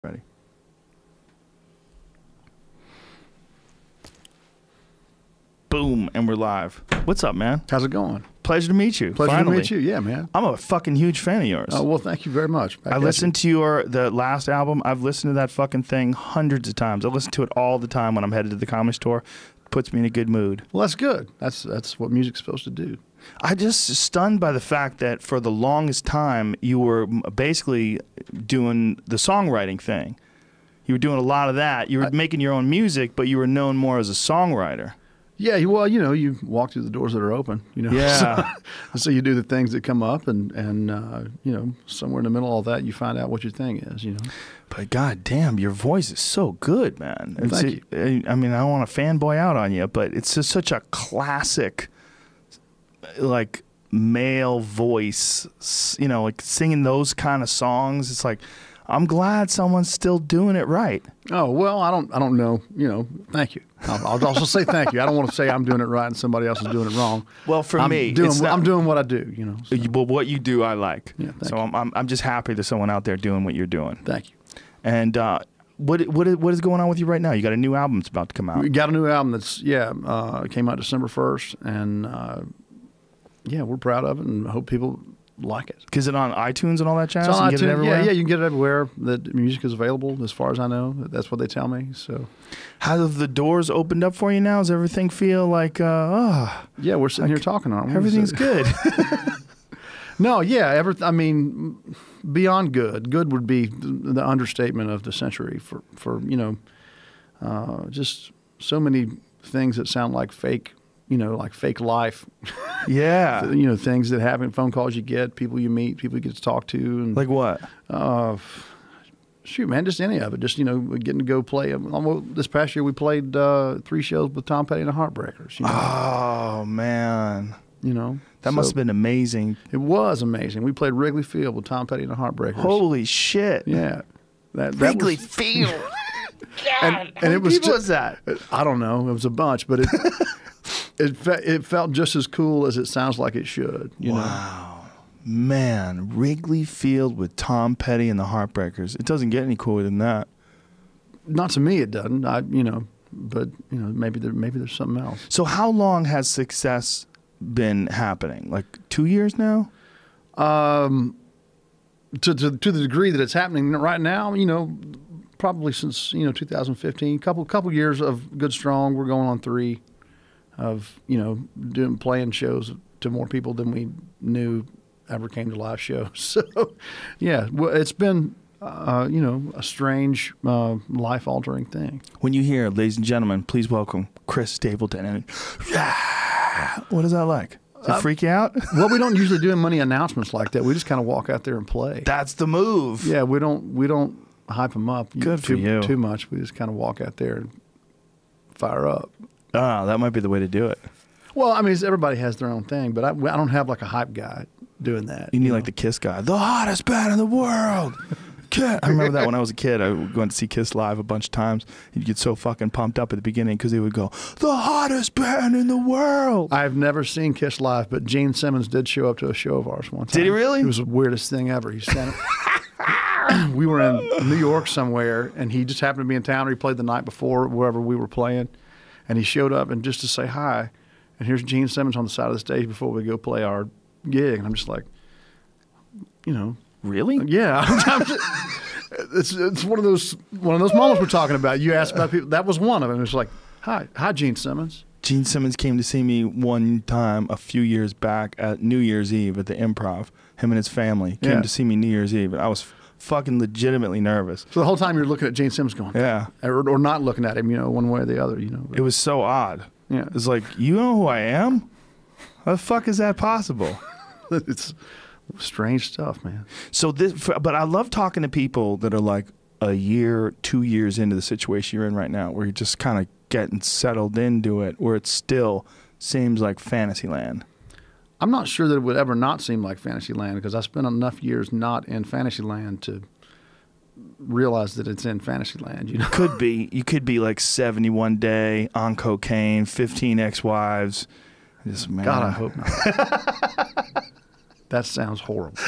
Ready. Boom, and we're live. What's up, man? How's it going? Pleasure to meet you. Pleasure finally. to meet you. Yeah, man. I'm a fucking huge fan of yours. Oh, well, thank you very much. I listened to the last album. I've listened to that fucking thing hundreds of times. I listen to it all the time when I'm headed to the comedy store. It puts me in a good mood. Well, that's good. That's what music's supposed to do. I just stunned by the fact that for the longest time you were basically doing the songwriting thing. You were doing a lot of that. You were making your own music, but you were known more as a songwriter. Yeah, well, you walk through the doors that are open, Yeah. So you do the things that come up, and somewhere in the middle of all that, you find out what your thing is, But god damn, your voice is so good, man. Thank you. I mean, I don't want to fanboy out on you, but it's just such a classic, like, male voice, like singing those kind of songs. It's like, I'm glad someone's still doing it right. Oh, well, I don't know, thank you. I'll also say thank you. I don't want to say I'm doing it right and somebody else is doing it wrong. Well, for me, I'm doing what I do, So. But what you do, I like. Yeah, so I'm just happy there's someone out there doing what you're doing. Thank you. And what is going on with you right now? You got a new album that's about to come out. We got a new album that's it came out December 1st, and we're proud of it and hope people like it. Is it on iTunes and all that jazz? It's on you can iTunes. get it everywhere? Yeah, you can get it everywhere that music is available, as far as I know. That's what they tell me. So, how have the doors opened up for you now? Does everything feel like, Yeah, we're sitting here talking, aren't we? Everything's good. No, yeah, beyond good. Good would be the understatement of the century for just so many things that sound like fake, like fake life. Yeah. Things that happen, phone calls you get, people you meet, people you get to talk to. And, like what? Shoot, man, just any of it. Just, getting to go play. This past year we played 3 shows with Tom Petty and the Heartbreakers. Oh, man. That must have been amazing. It was amazing. We played Wrigley Field with Tom Petty and the Heartbreakers. Holy shit. Yeah. Wrigley Field. God, and it was people was that? I don't know. It was a bunch, but it felt just as cool as it sounds like it should. Wow. Man, Wrigley Field with Tom Petty and the Heartbreakers. It doesn't get any cooler than that. Not to me, it doesn't. But maybe there's something else. So how long has success been happening? Like 2 years now? To the degree that it's happening right now, probably since 2015. Couple years of good strong. We're going on 3 of playing shows to more people than we knew ever came to live shows. So yeah, well, it's been a strange life altering thing. When you hear, ladies and gentlemen, please welcome Chris Stapleton, and what is that like? Does it freak you out? Well, we don't usually do many announcements like that. We just kind of walk out there and play. That's the move. Yeah, we don't hype them up too much. We just kind of walk out there and fire up. Oh, that might be the way to do it. Well, I mean, everybody has their own thing, but I don't have like a hype guy doing that. You need like the Kiss guy, the hottest band in the world. I remember that when I was a kid. I went to see Kiss live a bunch of times. You'd get so fucking pumped up at the beginning because they would go, the hottest band in the world. I've never seen Kiss live, but Gene Simmons did show up to a show of ours one time. Did he really? It was the weirdest thing ever. He standing. We were in New York somewhere, and he just happened to be in town, or he played the night before, wherever we were playing, and he showed up and just to say hi. And here's Gene Simmons on the side of the stage before we go play our gig, and I'm just like, Really? Yeah. It's one of those moments we're talking about. You asked about people. That was one of them. It's like, hi, Gene Simmons. Gene Simmons came to see me one time a few years back at New Year's Eve at the Improv. Him and his family came to see me New Year's Eve, and I was fucking legitimately nervous. So the whole time you're looking at Gene Simmons going, yeah, or not looking at him, one way or the other, But it was so odd. Yeah, it's like, you know who I am? How the fuck is that possible? It's strange stuff, man. So but I love talking to people that are like a year, 2 years into the situation you're in right now, where you're just kind of getting settled into it, where it still seems like Fantasyland. I'm not sure that it would ever not seem like Fantasyland, because I spent enough years not in Fantasyland to realize that it's in Fantasyland. Could be. You could be like 71 Day, on cocaine, 15 ex-wives. God, I hope not. That sounds horrible.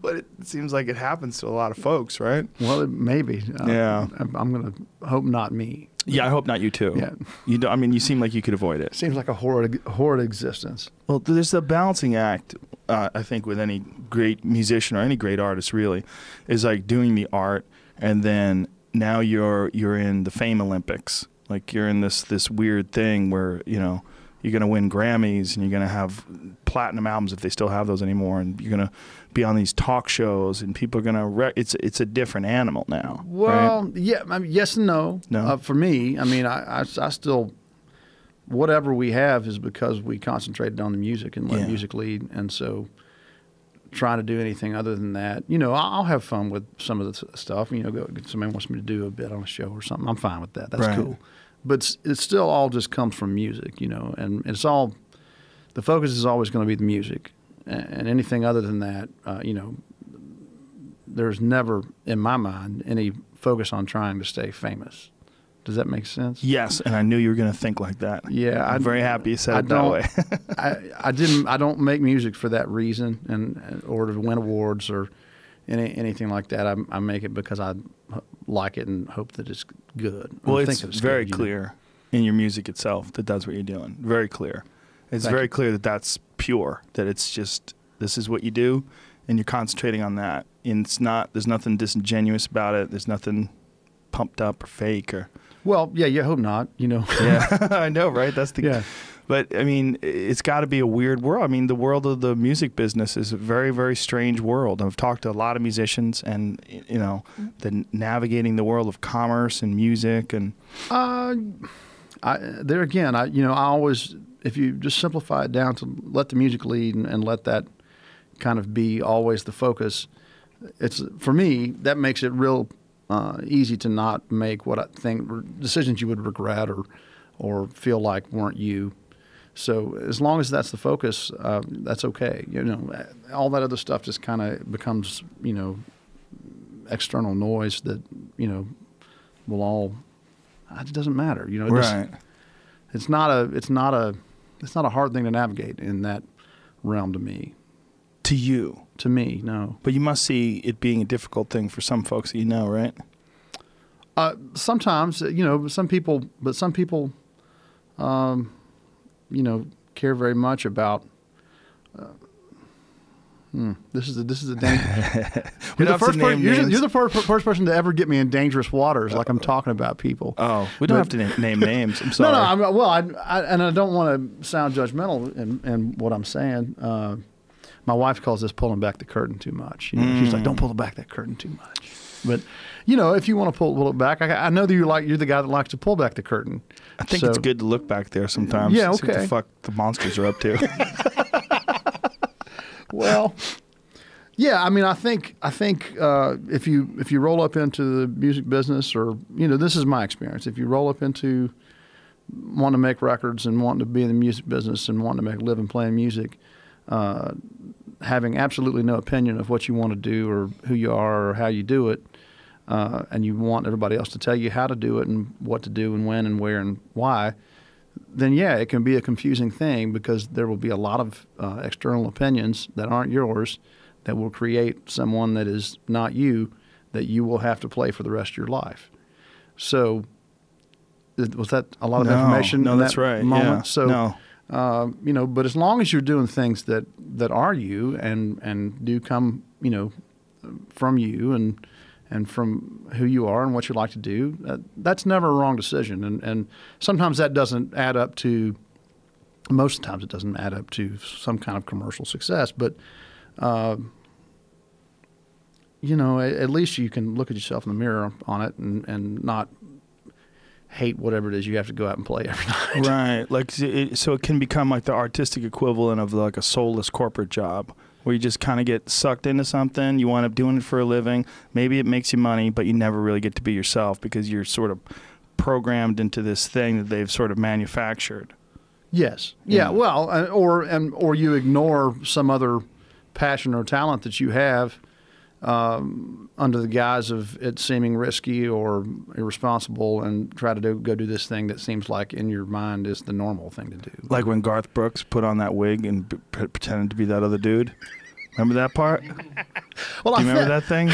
But it seems like it happens to a lot of folks, right? Well, maybe. Yeah. I'm going to hope not me. Yeah, I hope not you too. Yeah. You don't, I mean, you seem like you could avoid it. Seems like a horrid existence. Well, there's a balancing act, I think, with any great musician or any great artist, really, is like doing the art, and then now you're in the Fame Olympics. Like you're in this weird thing where, you know, you're going to win Grammys and you're going to have platinum albums if they still have those anymore, and you're going to be on these talk shows and people are going to it's a different animal now. Well, right? yeah, I mean, yes and no. No. For me, I mean, I still, whatever we have is because we concentrated on the music and let music lead, and so trying to do anything other than that, you know, I'll have fun with some of the stuff. You know, somebody wants me to do a bit on a show or something, I'm fine with that. That's cool. But it still all just comes from music, you know, and it's all, the focus is always going to be the music, and anything other than that, you know, there's never, in my mind, any focus on trying to stay famous. Does that make sense? Yes, and I knew you were going to think like that. Yeah, I'm very happy you said it that way. I don't make music for that reason, and or to win awards or anything like that. I make it because I like it and hope that it's good. Well, it's very clear in your music itself that that's what you're doing. Very clear. It's very clear that that's pure, that it's just, this is what you do, and you're concentrating on that. And it's not, there's nothing disingenuous about it. There's nothing pumped up or fake or... Well, yeah, you hope not, you know. Yeah, I know, right? That's the... Yeah. But, I mean, it's got to be a weird world. I mean, the world of the music business is a very, very strange world. I've talked to a lot of musicians, and, you know, navigating the world of commerce and music and... there again, I always, if you just simplify it down to let the music lead and let that kind of be always the focus, it's, for me, that makes it real easy to not make what I think decisions you would regret or feel like weren't you. So as long as that's the focus, that's okay. You know, all that other stuff just kind of becomes, you know, external noise that, you know, will all, it doesn't matter. You know, right. It's not a hard thing to navigate in that realm to me. To you? To me, no. But you must see it being a difficult thing for some folks that you know, right? Sometimes, you know, some people, you know, care very much about. This is a dangerous. You're the first person to ever get me in dangerous waters. Like I'm talking about people. Oh, we don't have to name names. I'm sorry. No. I don't want to sound judgmental in what I'm saying. My wife calls this pulling back the curtain too much. You know, she's like, "Don't pull back that curtain too much." But you know, if you want to pull it back, I know that you're the guy that likes to pull back the curtain. I think it's good to look back there sometimes. Yeah, see what the fuck the monsters are up to. Well, yeah. I mean, I think if you roll up into the music business, or you know, this is my experience. If you roll up into wanting to make records and wanting to be in the music business and wanting to make a living playing music, having absolutely no opinion of what you want to do or who you are or how you do it, and you want everybody else to tell you how to do it and what to do and when and where and why, then yeah, it can be a confusing thing because there will be a lot of external opinions that aren't yours that will create someone that is not you that you will have to play for the rest of your life. So was that a lot of information? No, that's right. Moment? Yeah. So, no. You know, but as long as you're doing things that are you and do come, you know, from you and from who you are and what you like to do, that's never a wrong decision. And sometimes that doesn't add up to, most of the times it doesn't add up to some kind of commercial success. But, you know, at least you can look at yourself in the mirror on it and not hate whatever it is you have to go out and play every night. Right. Like, so it can become like the artistic equivalent of like a soulless corporate job where you just kind of get sucked into something. You wind up doing it for a living. Maybe it makes you money, but you never really get to be yourself because you're sort of programmed into this thing that they've sort of manufactured. Yes. Yeah. Well, or you ignore some other passion or talent that you have under the guise of it seeming risky or irresponsible, and try to go do this thing that seems like in your mind is the normal thing to do. Like when Garth Brooks put on that wig and pretended to be that other dude. Remember that part? Well, Do you remember that thing?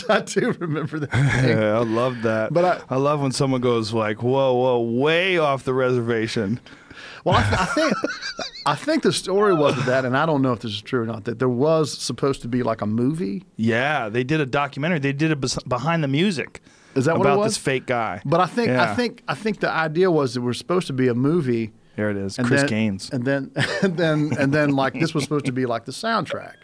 I do remember that thing. Yeah, I love that. But I love when someone goes like, whoa, way off the reservation. Well, I think the story was that, and I don't know if this is true or not, that there was supposed to be like a movie. Yeah, they did a documentary. They did it behind the music. Is that what it about was? this fake guy? But I think the idea was that we're supposed to be a movie. There it is, and Chris then, Gaines. And then like this was supposed to be like the soundtrack.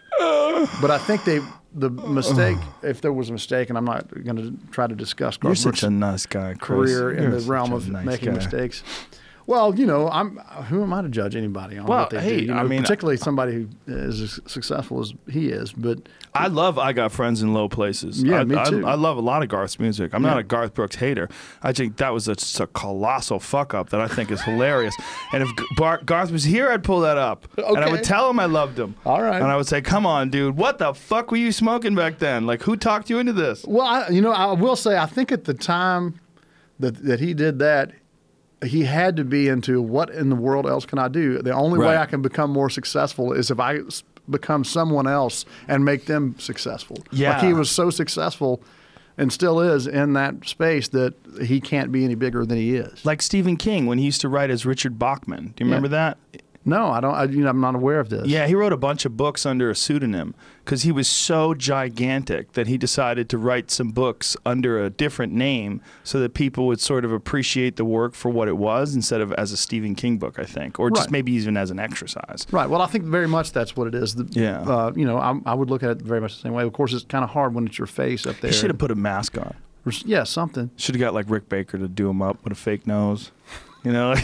But I think the mistake, if there was a mistake, and I'm not going to try to discuss You're Garth Brooks' such a nice guy, Chris. career in the realm of making mistakes. Well, you know, who am I to judge anybody on what they do? You know, I mean, particularly somebody who is as successful as he is. But I Got Friends in Low Places. Yeah, me too. I love a lot of Garth's music. I'm not a Garth Brooks hater. I think that was just a colossal fuck up that I think is hilarious. And if Garth was here, I'd pull that up. Okay. And I would tell him I loved him. All right. And I would say, come on, dude, what the fuck were you smoking back then? Like, who talked you into this? Well, I will say, I think at the time that he did that, he had to be into what in the world else can I do? The only way I can become more successful is if I become someone else and make them successful. Yeah. Like he was so successful and still is in that space that he can't be any bigger than he is. Like Stephen King when he used to write as Richard Bachman. Do you remember that? No, I don't. I'm not aware of this. Yeah, he wrote a bunch of books under a pseudonym because he was so gigantic that he decided to write some books under a different name so that people would sort of appreciate the work for what it was instead of as a Stephen King book, I think, or just maybe even as an exercise. Right. Well, I think very much that's what it is. Yeah. You know, I would look at it very much the same way. Of course, it's kind of hard when it's your face up there. He should have put a mask on. Yeah, something. Should have got like Rick Baker to do him up with a fake nose. You know,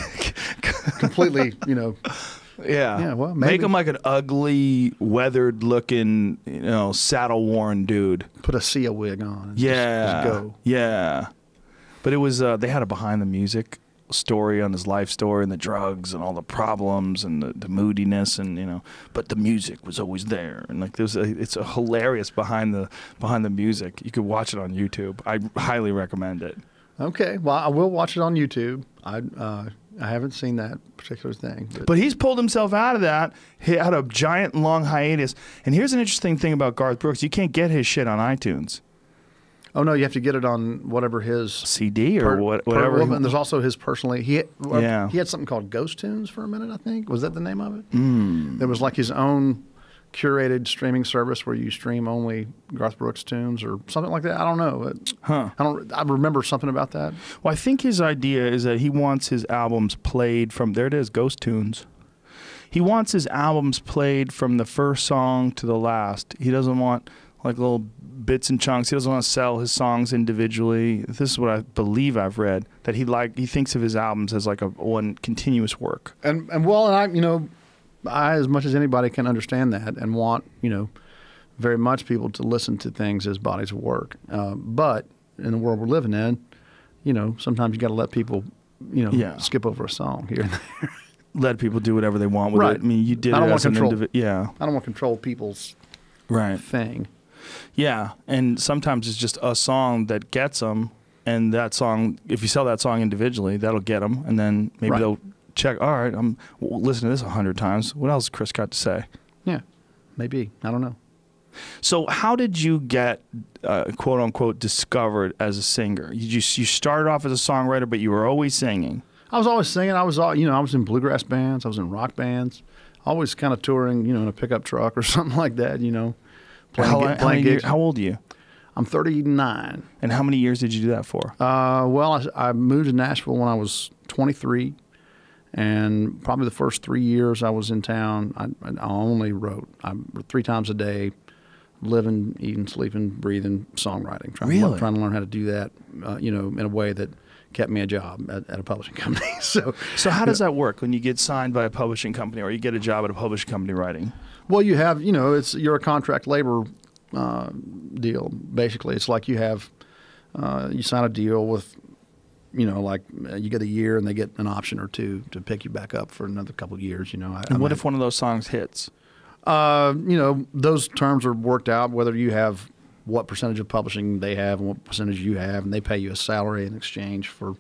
completely, you know. Yeah. Yeah, well, maybe. Make him like an ugly, weathered-looking, you know, saddle-worn dude. Put a Sia wig on. And Yeah. just go. Yeah. But it was, they had a behind-the-music story on his life story and the drugs and all the problems and the moodiness and, you know, but the music was always there. And like it's a hilarious behind the music. You could watch it on YouTube. I highly recommend it. Okay. Well, I will watch it on YouTube. I haven't seen that particular thing. But he's pulled himself out of that. He had a giant long hiatus. And here's an interesting thing about Garth Brooks. You can't get his shit on iTunes. Oh, no, you have to get it on whatever his... CD or whatever. And there's also his personally... He had something called Ghost Tunes for a minute, I think. Was that the name of it? There was like his own curated streaming service where you stream only Garth Brooks tunes or something like that. I don't know. I remember something about that. Well, I think his idea is that he wants his albums played from... There it is, Ghost Tunes. He wants his albums played from the first song to the last. He doesn't want like little bits and chunks. He doesn't want to sell his songs individually. This is what I believe I've read, that he thinks of his albums as like one continuous work. And I, you know, I, as much as anybody, can understand that and want, you know, very much people to listen to things as bodies of work. But in the world we're living in, you know, sometimes you got to let people, you know, skip over a song here and there. Let people do whatever they want with it. I mean, you did it as an individual. Yeah. I don't want to control people's thing. Yeah, and sometimes it's just a song that gets them, and that song, if you sell that song individually, that'll get them, and then maybe they'll check, all right, I'm listening to this 100 times. What else has Chris got to say? Yeah, maybe. I don't know. So how did you get, quote unquote, discovered as a singer? You started off as a songwriter, but you were always singing. I was always singing. I was in bluegrass bands. I was in rock bands. Always kind of touring, you know, in a pickup truck or something like that, you know. How old are you? I'm 39. And how many years did you do that for? Well, I moved to Nashville when I was 23. And probably the first 3 years I was in town, I only wrote 3 times a day, living, eating, sleeping, breathing, songwriting. Trying to learn how to do that, you know, in a way that kept me a job at a publishing company. So how does that work when you get signed by a publishing company or you get a job at a publishing company writing? Well, you have, you know, you're a contract labor deal, basically. It's like you have, you sign a deal with, you know, like you get a year and they get an option or two to pick you back up for another couple of years, you know. And what if one of those songs hits? You know, those terms are worked out, whether you have what percentage of publishing they have and what percentage you have, and they pay you a salary in exchange for,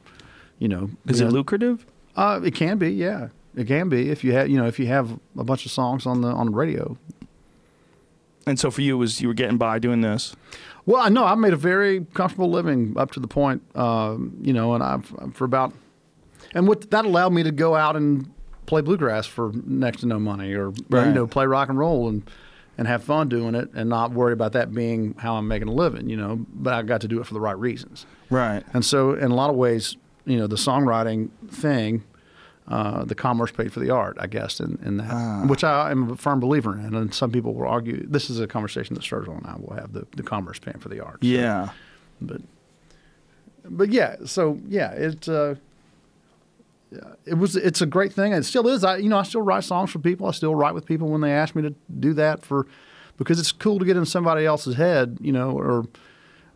you know. Is it lucrative? It can be, yeah. It can be if you have a bunch of songs on the radio. And so for you, you were getting by doing this? Well, I know I made a very comfortable living up to the point, you know, and what that allowed me to go out and play bluegrass for next to no money, or Right. you know, play rock and roll and have fun doing it, and not worry about that being how I'm making a living, you know. But I got to do it for the right reasons. Right. And so, in a lot of ways, you know, the songwriting thing, the commerce paid for the art, I guess, in that, which I am a firm believer in. And some people will argue this is a conversation that Sturgill and I will have, the commerce paying for the art. So, Yeah. but yeah, so yeah, it's a great thing. It still is. I still write songs for people. I still write with people when they ask me to do that because it's cool to get in somebody else's head, you know, or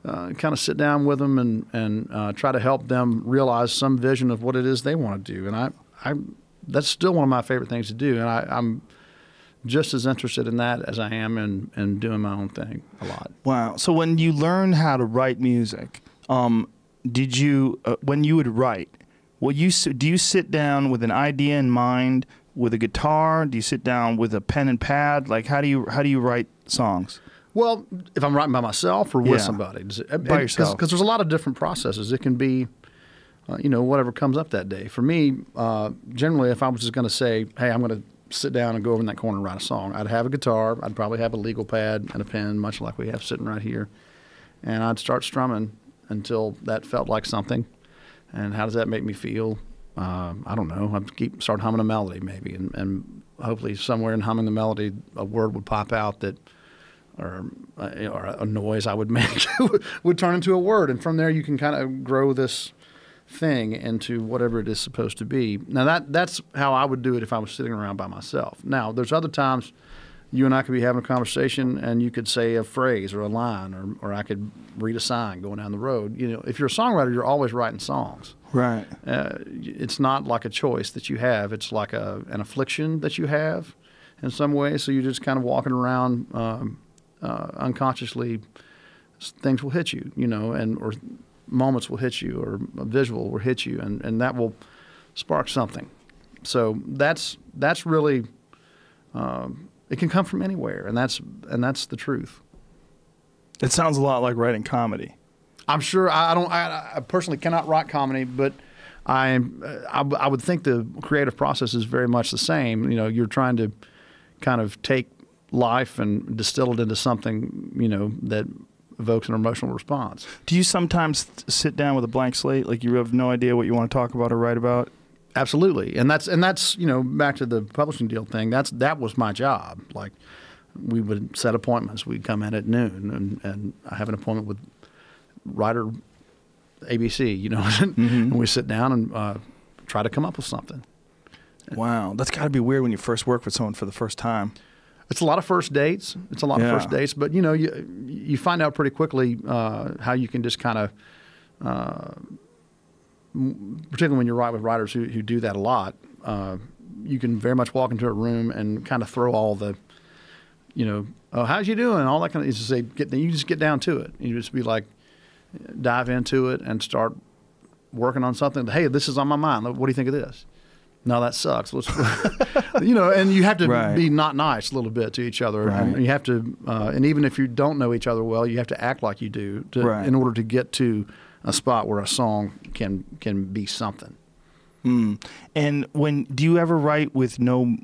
kind of sit down with them and try to help them realize some vision of what it is they want to do. And that's still one of my favorite things to do. And I'm just as interested in that as I am in doing my own thing a lot. Wow. So when you learned how to write music, did you, when you would write, do you sit down with an idea in mind with a guitar? Do you sit down with a pen and pad? Like, how do you write songs? Well, if I'm writing by myself or with Yeah. somebody. By yourself. Because there's a lot of different processes. It can be, you know, whatever comes up that day. For me, generally, if I was just going to say, hey, I'm going to sit down and go over in that corner and write a song, I'd have a guitar. I'd probably have a legal pad and a pen, much like we have sitting right here. And I'd start strumming until that felt like something. And how does that make me feel? I don't know. I'd start humming a melody maybe, and hopefully somewhere in humming the melody, a word would pop out that, or a noise I would make would turn into a word. And from there you can kind of grow this thing into whatever it is supposed to be. Now that's how I would do it if I was sitting around by myself. Now there's other times you and I could be having a conversation and you could say a phrase or a line, or I could read a sign going down the road. You know, if you're a songwriter, you're always writing songs. Right. It's not like a choice that you have. It's like an affliction that you have in some way. So you're just kind of walking around unconsciously. Things will hit you, you know, or moments will hit you, or a visual will hit you, and that will spark something. So that's really it can come from anywhere, and that's the truth. It sounds a lot like writing comedy. I'm sure I personally cannot write comedy, but I would think the creative process is very much the same. You know, you're trying to kind of take life and distill it into something, you know, that evokes an emotional response. Do you sometimes sit down with a blank slate, like you have no idea what you want to talk about or write about? Absolutely, and that's you know, back to the publishing deal thing. That was my job. Like, we would set appointments. We'd come in at noon, and I have an appointment with writer ABC, you know, and we sit down and try to come up with something. Wow, that's got to be weird when you first work with someone for the first time. It's a lot of first dates. It's a lot of first dates, but you know, you find out pretty quickly how you can just kind of, particularly when you're right with writers who do that a lot, you can very much walk into a room and kind of throw all the, you know, oh, how's you doing? All that kind of, you just say, you just get down to it. You just be like, dive into it and start working on something. Hey, this is on my mind. What do you think of this? No, that sucks. Let's, you know, and you have to be not nice a little bit to each other. Right. And you have to, and even if you don't know each other well, you have to act like you do in order to get to a spot where a song can be something. And do you ever write with no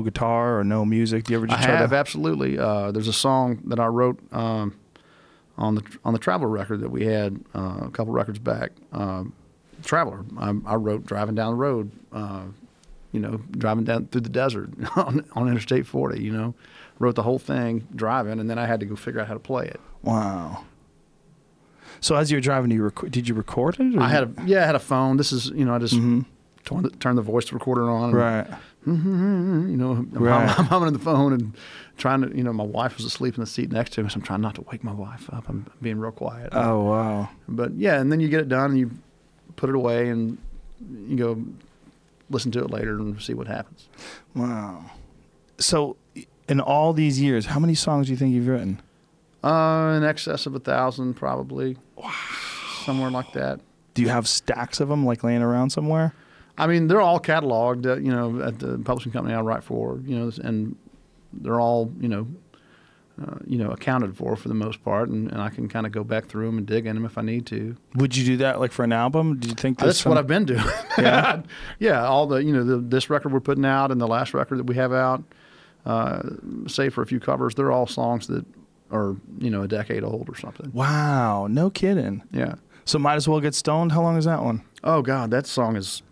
guitar or no music? Do you ever just try to? Absolutely. There's a song that I wrote on the Traveler record that we had a couple records back. Traveler. I wrote driving down the road, you know, driving down through the desert on Interstate 40, you know. Wrote the whole thing driving, and then I had to go figure out how to play it. Wow. So as you were driving, did you record it? Or I had a phone. This is, you know, I just turned the voice recorder on. And, you know, I'm humming in the phone and trying to, you know, my wife was asleep in the seat next to me, so I'm trying not to wake my wife up. I'm being real quiet. Oh, wow. But yeah, and then you get it done and you put it away and you go listen to it later and see what happens. Wow. So in all these years, how many songs do you think you've written? In excess of 1,000 probably. Wow. Somewhere like that. Do you have stacks of them like laying around somewhere? I mean, they're all cataloged, you know, at the publishing company I write for, you know, and they're all, you know, accounted for the most part, and I can kind of go back through them and dig in them if I need to. Would you do that like for an album? Do you think That's what I've been doing? Yeah, yeah. All this record we're putting out and the last record that we have out, save for a few covers, they're all songs that are a decade old or something. Wow, no kidding. Yeah. So Might As Well Get Stoned. How long is that one? Oh God, that song is.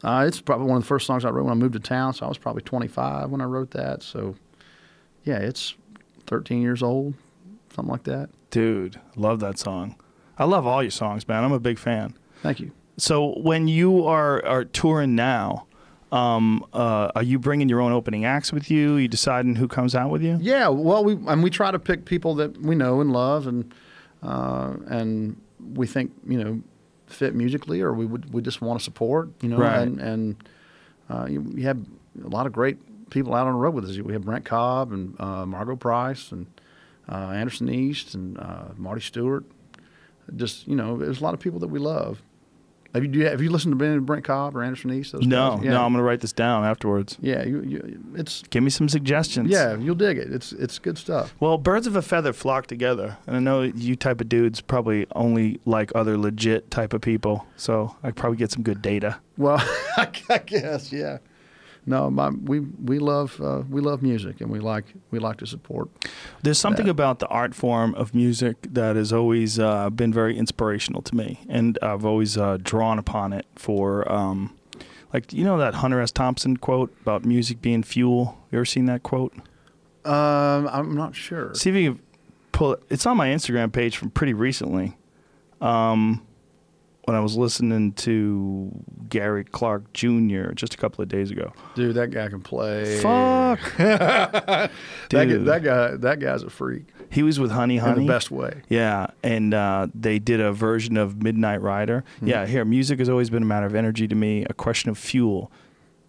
It's probably one of the first songs I wrote when I moved to town. So I was probably 25 when I wrote that. So, yeah, it's 13 years old, something like that. Dude, love that song. I love all your songs, man. I'm a big fan. Thank you. So when you are touring now, are you bringing your own opening acts with you? You deciding who comes out with you? Yeah, well, we try to pick people that we know and love, and we think fit musically, or we just want to support, Right. and you have a lot of great people out on the road with us. We have Brent Cobb and Margot Price and Anderson East and Marty Stewart. Just there's a lot of people that we love. Have you listened to Brent Cobb or Anderson East? Those No, guys? Yeah. no. I'm gonna write this down afterwards. Yeah, it's Give me some suggestions. yeah, you'll dig it. It's good stuff. Well, birds of a feather flock together, and I know you type of dudes probably only like other legit type of people, so I probably get some good data. Well, I guess, yeah. No, we love music, and we like to support. There's something that. about the art form of music that has always been very inspirational to me, and I've always drawn upon it for, that Hunter S. Thompson quote about music being fuel. You ever seen that quote? I'm not sure. See if you can pull it. It's on my Instagram page from pretty recently. When I was listening to Gary Clark Jr. just a couple of days ago. Dude, that guy can play. Fuck. Dude. That guy's a freak. He was with Honey In the best way. Yeah, and they did a version of Midnight Rider. Mm-hmm. Yeah, here, music has always been a matter of energy to me, a question of fuel.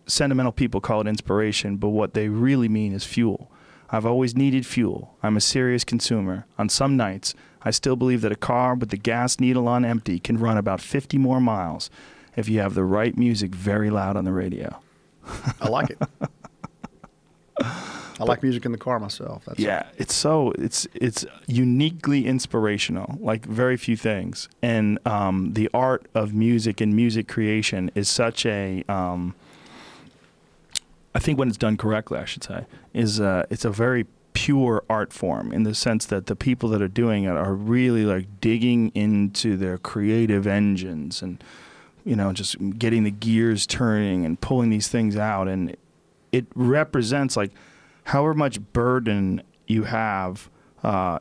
Sentimental people call it inspiration, but what they really mean is fuel. I've always needed fuel. I'm a serious consumer. On some nights, I still believe that a car with the gas needle on empty can run about 50 more miles if you have the right music very loud on the radio. I like it. I like music in the car myself. It's uniquely inspirational, like very few things. And the art of music and music creation is such a I think when it's done correctly, I should say, it's a very pure art form in the sense that the people that are doing it are really like digging into their creative engines and just getting the gears turning and pulling these things out, and it represents like however much burden you have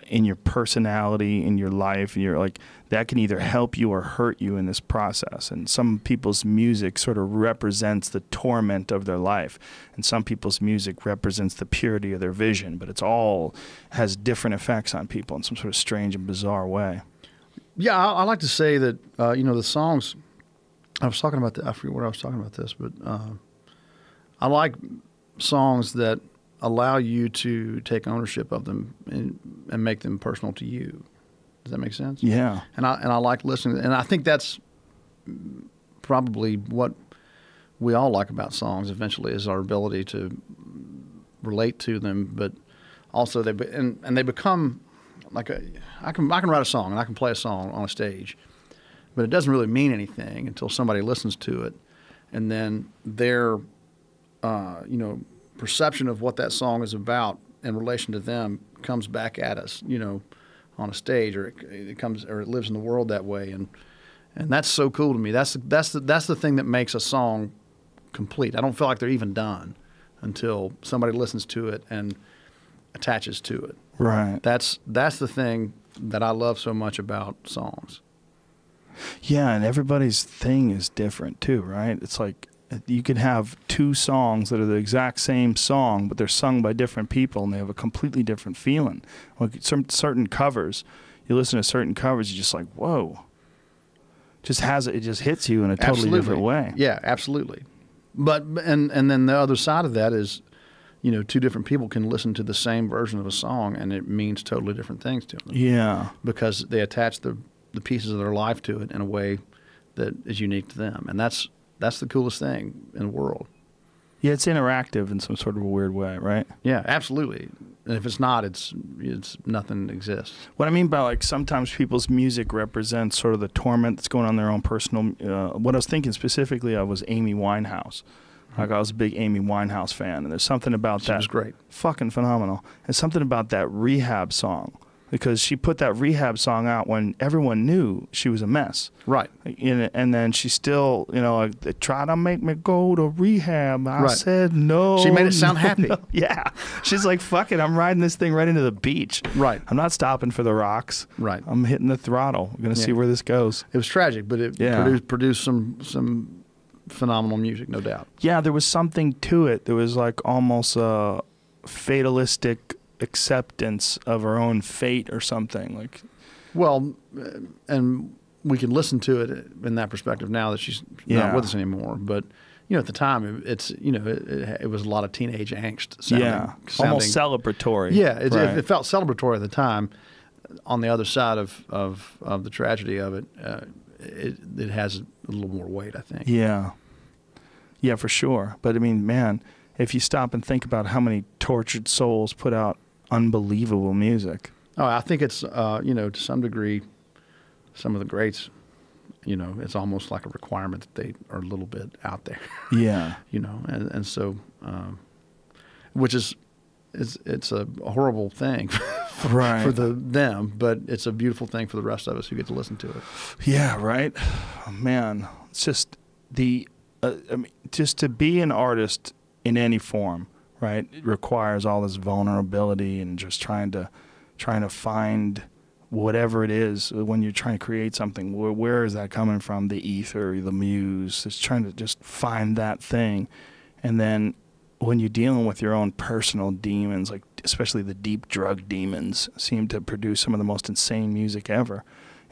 in your personality, in your life, and you're like that can either help you or hurt you in this process. And some people's music sort of represents the torment of their life, and some people's music represents the purity of their vision, but it's all has different effects on people in some sort of strange and bizarre way. Yeah, I like to say that the songs. I was talking about I forget where I was talking about this, but I like songs that allow you to take ownership of them and make them personal to you. Does that make sense? Yeah. And I like listening, and I think that's probably what we all like about songs. Eventually, is our ability to relate to them, but also they become like I can write a song and I can play a song on a stage, but it doesn't really mean anything until somebody listens to it, and then their perception of what that song is about in relation to them comes back at us, on a stage, or it lives in the world that way, and that's so cool to me. That's the thing that makes a song complete. I don't feel like they're even done until somebody listens to it and attaches to it. Right. That's the thing that I love so much about songs. Yeah, and everybody's thing is different too, right? It's like you can have two songs that are the exact same song, but they're sung by different people, and they have a completely different feeling. Like certain covers, you listen to certain covers, you're just like, whoa. It just hits you in a totally different way. Yeah, absolutely. But and then the other side of that is, two different people can listen to the same version of a song, and it means totally different things to them. Yeah. Because they attach the pieces of their life to it in a way that is unique to them, and that's the coolest thing in the world. Yeah, it's interactive in some sort of a weird way, right? Yeah, absolutely. And if it's not, it's nothing exists. What I mean by like sometimes people's music represents sort of the torment that's going on in their own personal. What I was thinking specifically of was Amy Winehouse. Like I was a big Amy Winehouse fan, and there's something about that. She was great, fucking phenomenal. And something about that Rehab song, because she put that Rehab song out when everyone knew she was a mess. right? And then she still, like, they try to make me go to rehab. I Right. said no. She made it sound no, happy. no. Yeah. She's like, fuck it, I'm riding this thing right into the beach. Right. I'm not stopping for the rocks. Right. I'm hitting the throttle. We're going to see Yeah. where this goes. It was tragic, but it Yeah. produced some phenomenal music, no doubt. Yeah, there was something to it. There was like almost a fatalistic acceptance of her own fate or something. Like, Well, and we can listen to it in that perspective now that she's Yeah. not with us anymore. But at the time, it was a lot of teenage angst. almost celebratory. Yeah, Right. it felt celebratory at the time. On the other side of the tragedy of it, it has a little more weight, I think. Yeah. Yeah, for sure. But I mean, man, if you stop and think about how many tortured souls put out unbelievable music. Oh, I think it's to some degree, some of the greats, it's almost like a requirement that they are a little bit out there. Yeah. And so, which is it's a horrible thing Right. for them, but it's a beautiful thing for the rest of us who get to listen to it. Yeah, right. Oh, man, it's just just to be an artist in any form, right? It requires all this vulnerability and just trying to find whatever it is when you're trying to create something. Where is that coming from? The ether, the muse. It's trying to just find that thing, and then when you're dealing with your own personal demons, like especially the deep drug demons, seem to produce some of the most insane music ever.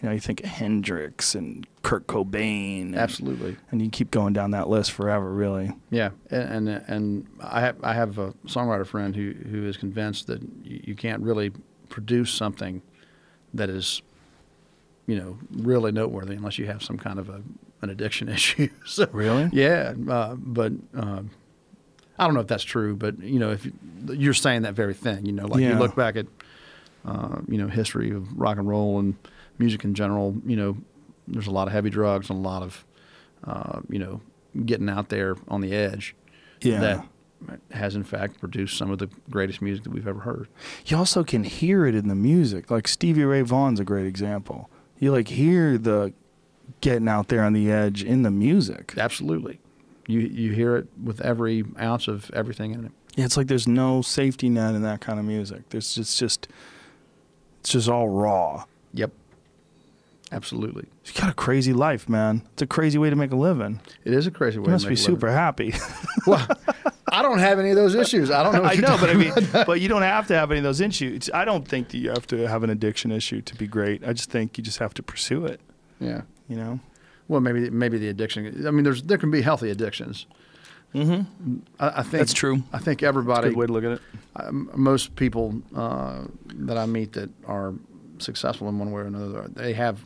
You think of Hendrix and Kurt Cobain. Absolutely. And you keep going down that list forever, really. Yeah, and I have a songwriter friend who is convinced that you can't really produce something that is, really noteworthy unless you have some kind of an addiction issue. So, Really? Yeah, but I don't know if that's true. But if you're saying that very thing, you look back at history of rock and roll and music in general, there's a lot of heavy drugs and a lot of, getting out there on the edge. Yeah. That has in fact produced some of the greatest music that we've ever heard. You also can hear it in the music. Like Stevie Ray Vaughan's a great example. You hear the getting out there on the edge in the music. Absolutely. You hear it with every ounce of everything in it. Yeah, it's like there's no safety net in that kind of music. It's just all raw. Yep. Absolutely. You got a crazy life, man. It's a crazy way to make a living. It is a crazy way You must to be make a living. super happy. Well, I don't have any of those issues. I don't know what I you're know, but I talking mean, but you don't have to have any of those issues. I don't think that you have to have an addiction issue to be great. I just think you just have to pursue it. Yeah. Well, maybe the addiction. I mean, there can be healthy addictions. Mm-hmm. I think That's true. I think That's everybody. a good way to look at it. Most people that I meet that are successful in one way or another, they have,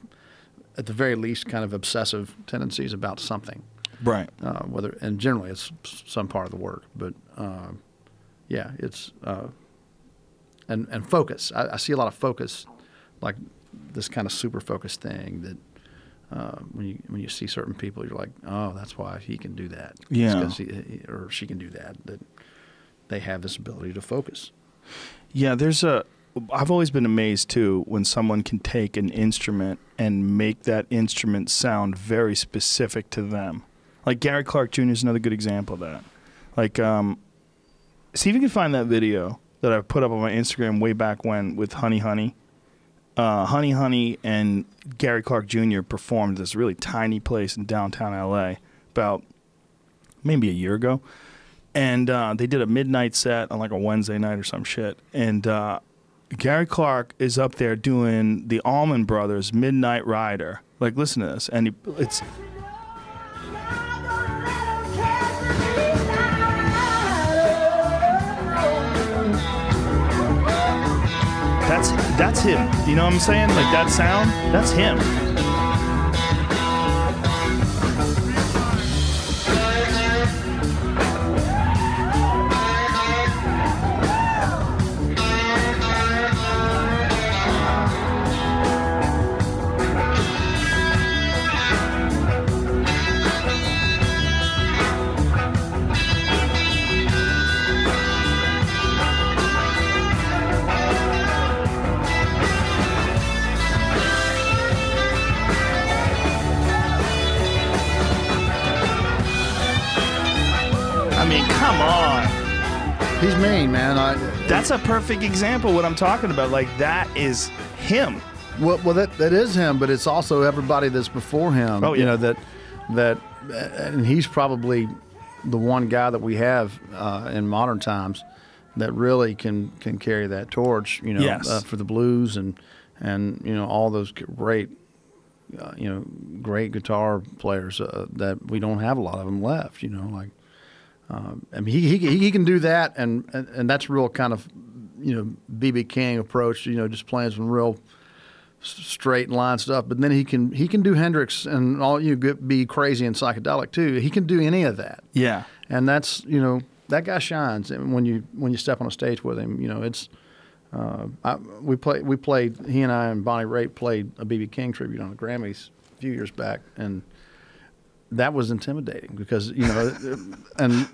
at the very least, kind of obsessive tendencies about something. Right. And generally it's some part of the work, but it's and focus. I see a lot of focus, like this kind of super focused thing that when you see certain people, you're like, oh, that's why he can do that. Yeah. It's 'cause he or she can do that. That they have this ability to focus. Yeah, I've always been amazed too when someone can take an instrument and make that instrument sound very specific to them. Like Gary Clark Jr. is another good example of that. Like, see if you can find that video that I put up on my Instagram way back when with Honey Honey. Honey Honey and Gary Clark Jr. performed this really tiny place in downtown LA about maybe a year ago. And they did a midnight set on like a Wednesday night or some shit. And Gary Clark is up there doing the Allman Brothers' Midnight Rider. Like, listen to this. And it's... That's him. You know what I'm saying? Like that sound, that's him. Come on. He's mean, man. That's a perfect example of what I'm talking about. Like, that is him. Well, that is him, but it's also everybody that's before him. Oh, yeah. You know, and he's probably the one guy that we have in modern times that really can carry that torch, you know, Yes. for the blues and you know, all those great guitar players that we don't have a lot of them left, you know, like, I mean, he can do that, and that's real kind of, you know, B.B. King approach, you know, just playing some real straight line stuff. But then he can do Hendrix and all, you be crazy and psychedelic too. He can do any of that. Yeah. And that's, you know, that guy shines. And when you step on a stage with him, you know, it's we played, he and I and Bonnie Raitt played a B.B. King tribute on the Grammys a few years back, and that was intimidating because, you know, and,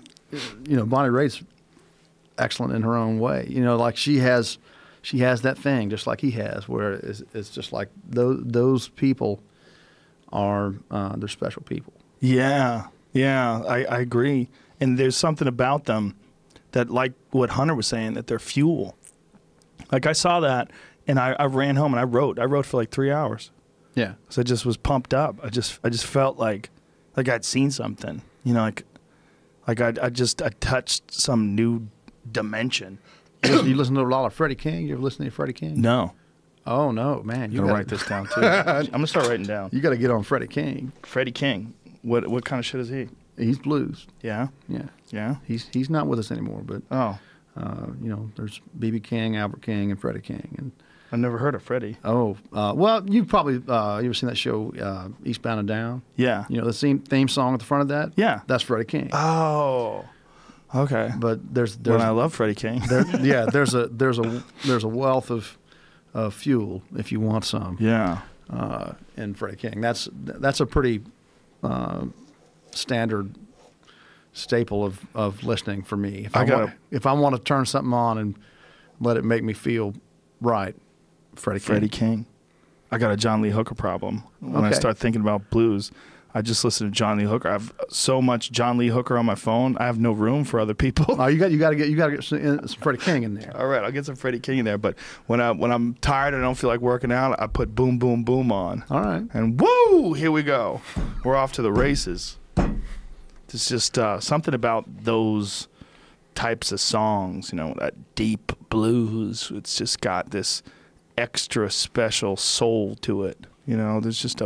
you know, Bonnie Raitt's excellent in her own way. You know, like she has that thing just like he has, where it's just like those people are they're special people. Yeah, I agree. And there's something about them that, like what Hunter was saying, that they're fuel. Like, I saw that, and I ran home and I wrote for like 3 hours. Yeah, because I just was pumped up. I just felt like I'd seen something. You know, like I touched some new dimension. You listen to a lot of Freddie King? You ever listen to Freddie King? No. Oh no, man! You gotta write this down too. I'm gonna start writing down. You got to get on Freddie King. Freddie King. What kind of shit is he? He's blues. Yeah. Yeah. He's not with us anymore, but you know, there's B.B. King, Albert King, and Freddie King, and I've never heard of Freddie. Oh, well, you probably you ever seen that show Eastbound and Down? Yeah. You know the theme song at the front of that? Yeah. That's Freddie King. Oh. Okay. But there's when I love Freddie King. there's a wealth of fuel if you want some. Yeah. In Freddie King, that's a pretty standard staple of listening for me. If I want to turn something on and let it make me feel right, Freddie King. I got a John Lee Hooker problem. When I start thinking about blues, I just listen to John Lee Hooker. I have so much John Lee Hooker on my phone. I have no room for other people. Oh, you got to get some Freddie King in there. All right, I'll get some Freddie King in there. But when I'm tired and I don't feel like working out, I put Boom Boom Boom on. All right. And woo, here we go. We're off to the races. It's just something about those types of songs, you know, that deep blues. It's just got this extra special soul to it. You know, there's just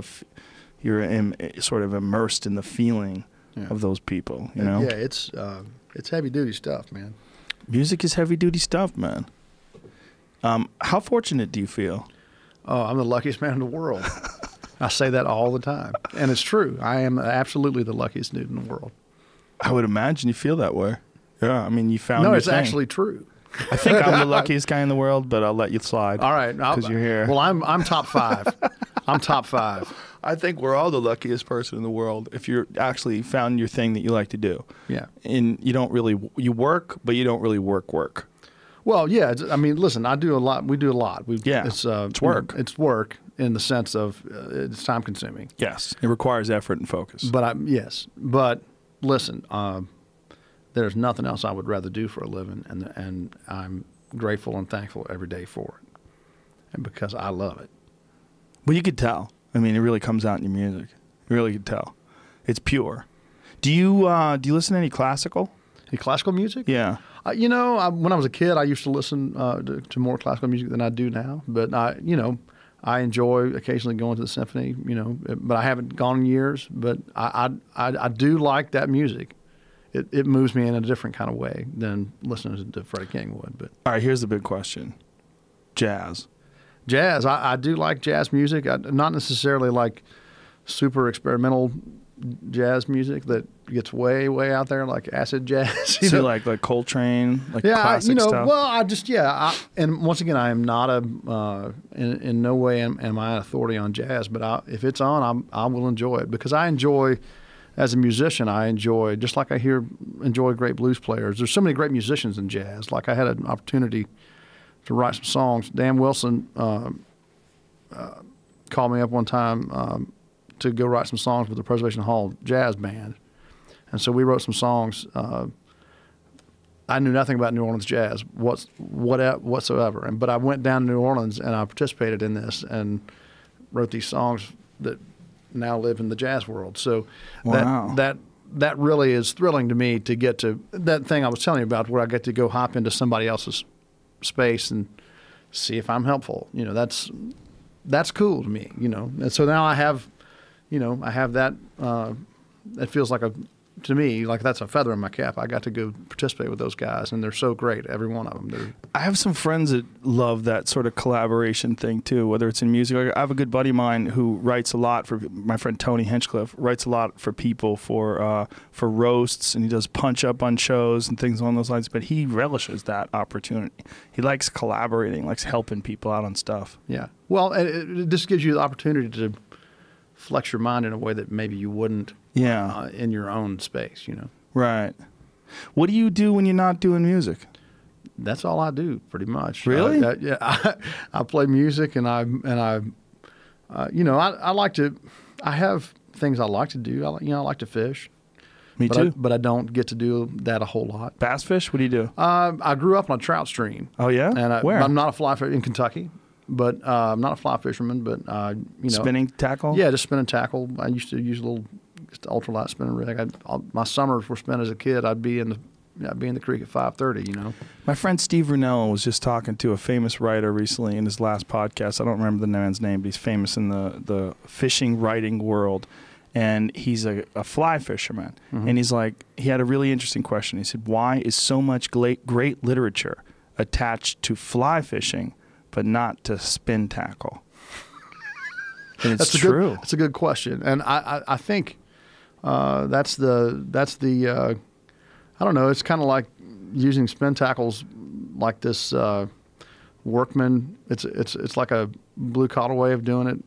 you're sort of immersed in the feeling of those people, you know? Yeah, it's heavy duty stuff, man. Music is heavy duty stuff, man. How fortunate do you feel? Oh, I'm the luckiest man in the world. I say that all the time, and it's true. I am absolutely the luckiest dude in the world. I would imagine you feel that way. Yeah, I mean, you found. No, it's actually true. I think I'm the luckiest guy in the world, but I'll let you slide. All right, because you're here. Well, I'm top 5. I'm top 5. I think we're all the luckiest person in the world if you're actually found your thing that you like to do. Yeah, and you work, but you don't really work. Well, yeah. I mean, listen, I do a lot. We do a lot. It's work. It's work in the sense of it's time consuming. Yes, it requires effort and focus. But listen, there's nothing else I would rather do for a living, and I'm grateful and thankful every day for it, and because I love it. Well, you could tell. I mean, it really comes out in your music. You really could tell. It's pure. Do you listen to any classical? Any classical music? Yeah. You know, when I was a kid, I used to listen to more classical music than I do now. But I enjoy occasionally going to the symphony. You know, but I haven't gone in years. But I do like that music. It moves me in a different kind of way than listening to Freddie King would. But all right, here's the big question: jazz. Jazz. I do like jazz music. Not necessarily like super experimental jazz music that gets way, way out there, like acid jazz. You like Coltrane, like classic stuff? Well, and once again, I am not in no way am I an authority on jazz, but if it's on, I will enjoy it because I enjoy, as a musician, just like I enjoy great blues players. There's so many great musicians in jazz. Like I had an opportunity to write some songs. Dan Wilson called me up one time to go write some songs with the Preservation Hall Jazz Band. And so we wrote some songs I knew nothing about New Orleans jazz whatsoever. But I went down to New Orleans and I participated in this and wrote these songs that now live in the jazz world. So Wow. that really is thrilling to me, to get to that thing I was telling you about, where I get to go hop into somebody else's space and see if I'm helpful. You know, that's cool to me, you know. And so now I have that, it feels like to me, like that's a feather in my cap. I got to go participate with those guys, and they're so great, every one of them. I have some friends that love that sort of collaboration thing too, whether it's in music. I have a good buddy of mine who writes a lot for, my friend Tony Hinchcliffe, writes a lot for people for roasts, and he does punch up on shows and things along those lines, but he relishes that opportunity. He likes collaborating, likes helping people out on stuff. Yeah. Well, it just gives you the opportunity to flex your mind in a way that maybe you wouldn't in your own space, you know. Right. What do you do when you're not doing music? That's all I do, pretty much. Really? Yeah. I play music, and I like to. I have things I like to do. I like to fish. Me too. But I don't get to do that a whole lot. Bass fish? What do you do? I grew up on a trout stream. Oh yeah. And Where? I'm not a fly fisher in Kentucky, but I'm not a fly fisherman. But spinning tackle. Yeah, just spinning tackle. I used to use a little ultralight spinning rig. My summers were spent as a kid. I'd be in the creek at 5:30. You know. My friend Steve Brunel was just talking to a famous writer recently in his last podcast. I don't remember the man's name, but he's famous in the fishing writing world. And he's a fly fisherman. Mm-hmm. And he's like, he had a really interesting question. He said, why is so much great literature attached to fly fishing, but not to spin tackle? And it's true. That's a good question. And I think that's the I don't know, it's kind of like using spin tackles like this workman. It's like a blue collar way of doing it.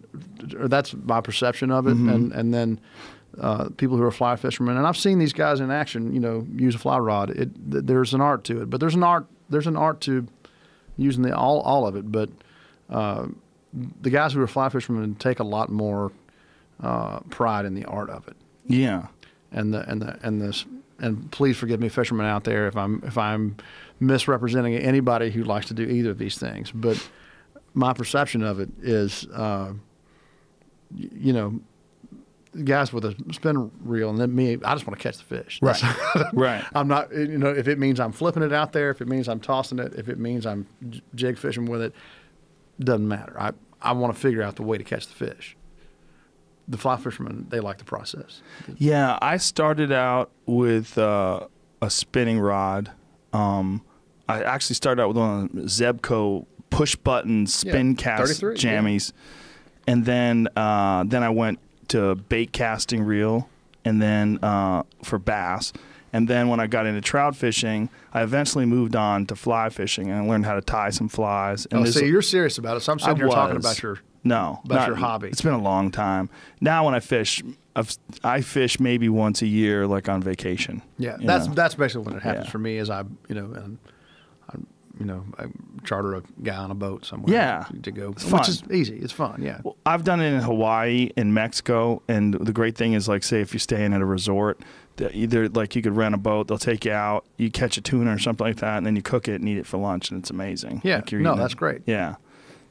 Or that's my perception of it. Mm-hmm. And then people who are fly fishermen, and I've seen these guys in action, you know, use a fly rod. There's an art to it, but there's an art to using all of it. But the guys who are fly fishermen take a lot more pride in the art of it. Yeah. And please forgive me, fishermen out there, if I'm misrepresenting anybody who likes to do either of these things. But my perception of it is, you know, guys with a spin reel, and then me, I just want to catch the fish. Right. Right. I'm not, you know, if it means I'm flipping it out there, if it means I'm tossing it, if it means I'm jig fishing with it, doesn't matter. I want to figure out the way to catch the fish. The fly fishermen, they like the process. Yeah, I started out with a spinning rod. I actually started out with one of the Zebco push button spin cast jammies, yeah. And then I went to bait casting reel, and then for bass. And then when I got into trout fishing, I eventually moved on to fly fishing, and I learned how to tie some flies. And so you're serious about it. So I'm sitting here talking about your your hobby. It's been a long time. Now when I fish, I fish maybe once a year, like on vacation. Yeah, that's basically what it happens for me. Is I charter a guy on a boat somewhere to go, which is easy. It's fun. Yeah. Well, I've done it in Hawaii, in Mexico, and the great thing is, like, say if you're staying at a resort, either like you could rent a boat, they'll take you out, you catch a tuna or something like that, and then you cook it and eat it for lunch, and it's amazing. Yeah. Like that's great. Yeah.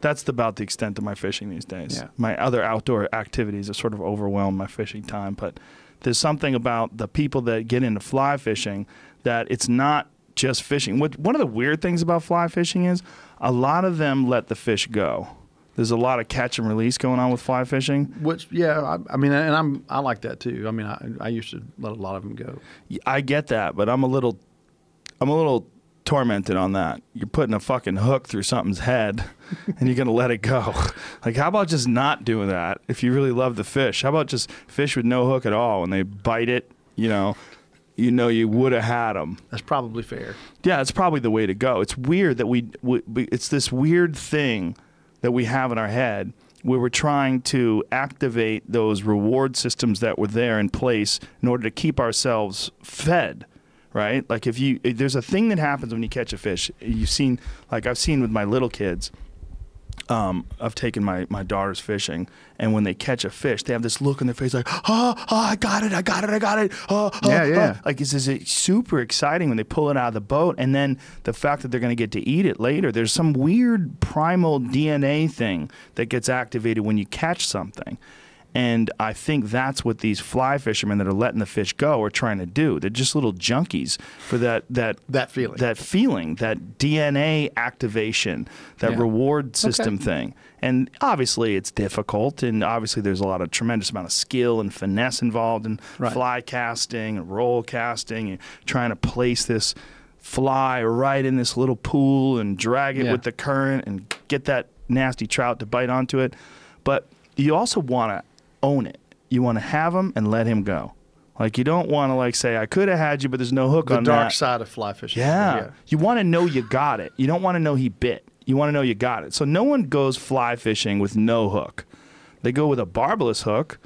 That's about the extent of my fishing these days. Yeah. My other outdoor activities have sort of overwhelmed my fishing time, but there's something about the people that get into fly fishing that it's not just fishing. One of the weird things about fly fishing is a lot of them let the fish go. There's a lot of catch and release going on with fly fishing. Which, I mean, and I like that too. I mean, I used to let a lot of them go. I get that, but I'm a little tormented on that. You're putting a fucking hook through something's head and you're going to let it go. Like, how about just not doing that if you really love the fish? How about just fish with no hook at all? When they bite it, you you would have had them. That's probably fair. Yeah, it's probably the way to go. It's weird that it's this weird thing that we have in our head where we're trying to activate those reward systems that were there in place in order to keep ourselves fed. Right? Like if there's a thing that happens when you catch a fish. You've seen, like I've seen with my little kids, I've taken my daughters fishing, and when they catch a fish, they have this look on their face like, oh, I got it, Yeah. Like it's super exciting when they pull it out of the boat, and then the fact that they're going to get to eat it later. There's some weird primal DNA thing that gets activated when you catch something. And I think that's what these fly fishermen that are letting the fish go are trying to do. They're just little junkies for that feeling, that DNA activation, that reward system thing. And obviously it's difficult, and obviously there's a lot of tremendous amount of skill and finesse involved in fly casting and roll casting and trying to place this fly right in this little pool and drag it with the current and get that nasty trout to bite onto it. But you also want to own it. You want to have him and let him go. Like, you don't want to, like, say, I could have had you, but there's no hook on that. The dark side of fly fishing. Yeah. You want to know you got it. You don't want to know he bit. You want to know you got it. So no one goes fly fishing with no hook. They go with a barbless hook,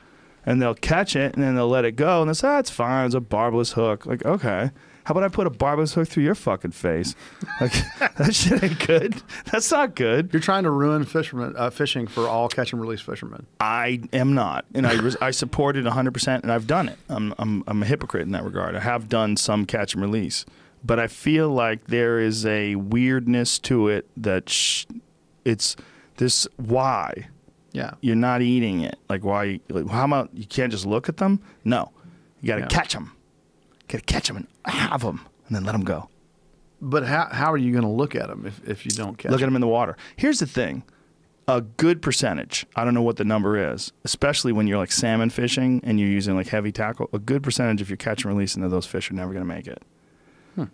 and they'll catch it, and then they'll let it go, and they'll say, it's fine, it's a barbless hook. Like, okay. How about I put a barbless hook through your fucking face? Like, that shit ain't good. That's not good. You're trying to ruin fishing for all catch and release fishermen. I am not, and I support it 100%, and I've done it. I'm a hypocrite in that regard. I have done some catch and release, but I feel like there is a weirdness to it that it's this why. Yeah, you're not eating it. Like, why? Like, how about you can't just look at them? No, you got to catch them. Got to catch them and have them, and then let them go. But how are you going to look at them if you don't catch them? Look at them in the water. Here's the thing. A good percentage, I don't know what the number is, especially when you're like salmon fishing and you're using like heavy tackle, a good percentage if you're catch and releasing of those fish are never going to make it. You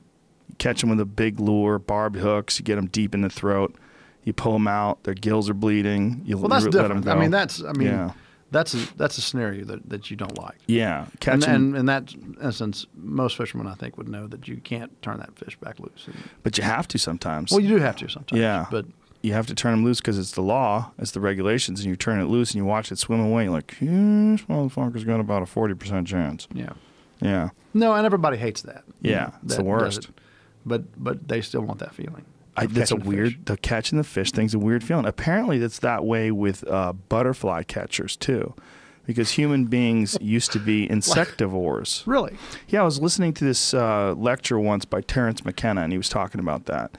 catch them with a big lure, barbed hooks, you get them deep in the throat, you pull them out, their gills are bleeding, you well, that's let different. them go. Yeah. That's a scenario that you don't like. Yeah. And in that instance, most fishermen, I think, would know that you can't turn that fish back loose. But you have to sometimes. Well, you do have to sometimes. Yeah. But you have to turn them loose because it's the law, it's the regulations, and you turn it loose and you watch it swim away. You're like, this motherfucker's got about a 40% chance. Yeah. Yeah. No, and everybody hates that. Yeah. It's the worst. But they still want that feeling. That's a weird, the catching the fish thing's a weird feeling. Apparently that's that way with butterfly catchers too, because human beings used to be insectivores. Really? Yeah, I was listening to this lecture once by Terence McKenna, and he was talking about that.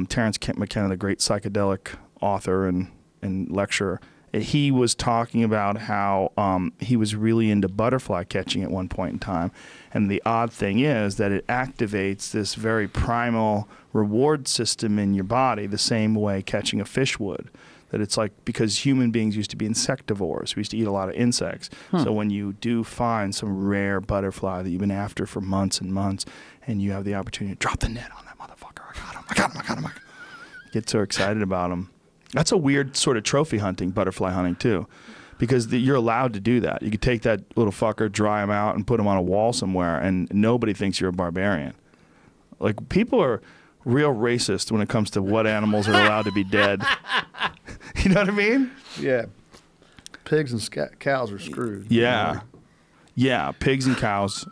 Terence McKenna, the great psychedelic author and lecturer, he was talking about how he was really into butterfly catching at one point in time. And the odd thing is that it activates this very primal reward system in your body the same way catching a fish would. That it's like, because human beings used to be insectivores. We used to eat a lot of insects. So when you do find some rare butterfly that you've been after for months and months, and you have the opportunity to drop the net on that motherfucker. I got him. Get so excited about him. That's a weird sort of trophy hunting, butterfly hunting too, because you're allowed to do that. You could take that little fucker, dry him out, and put him on a wall somewhere, and nobody thinks you're a barbarian. Like, people are real racist when it comes to what animals are allowed to be dead. You know what I mean? Yeah. Pigs and cows are screwed. Yeah. Yeah, pigs and cows.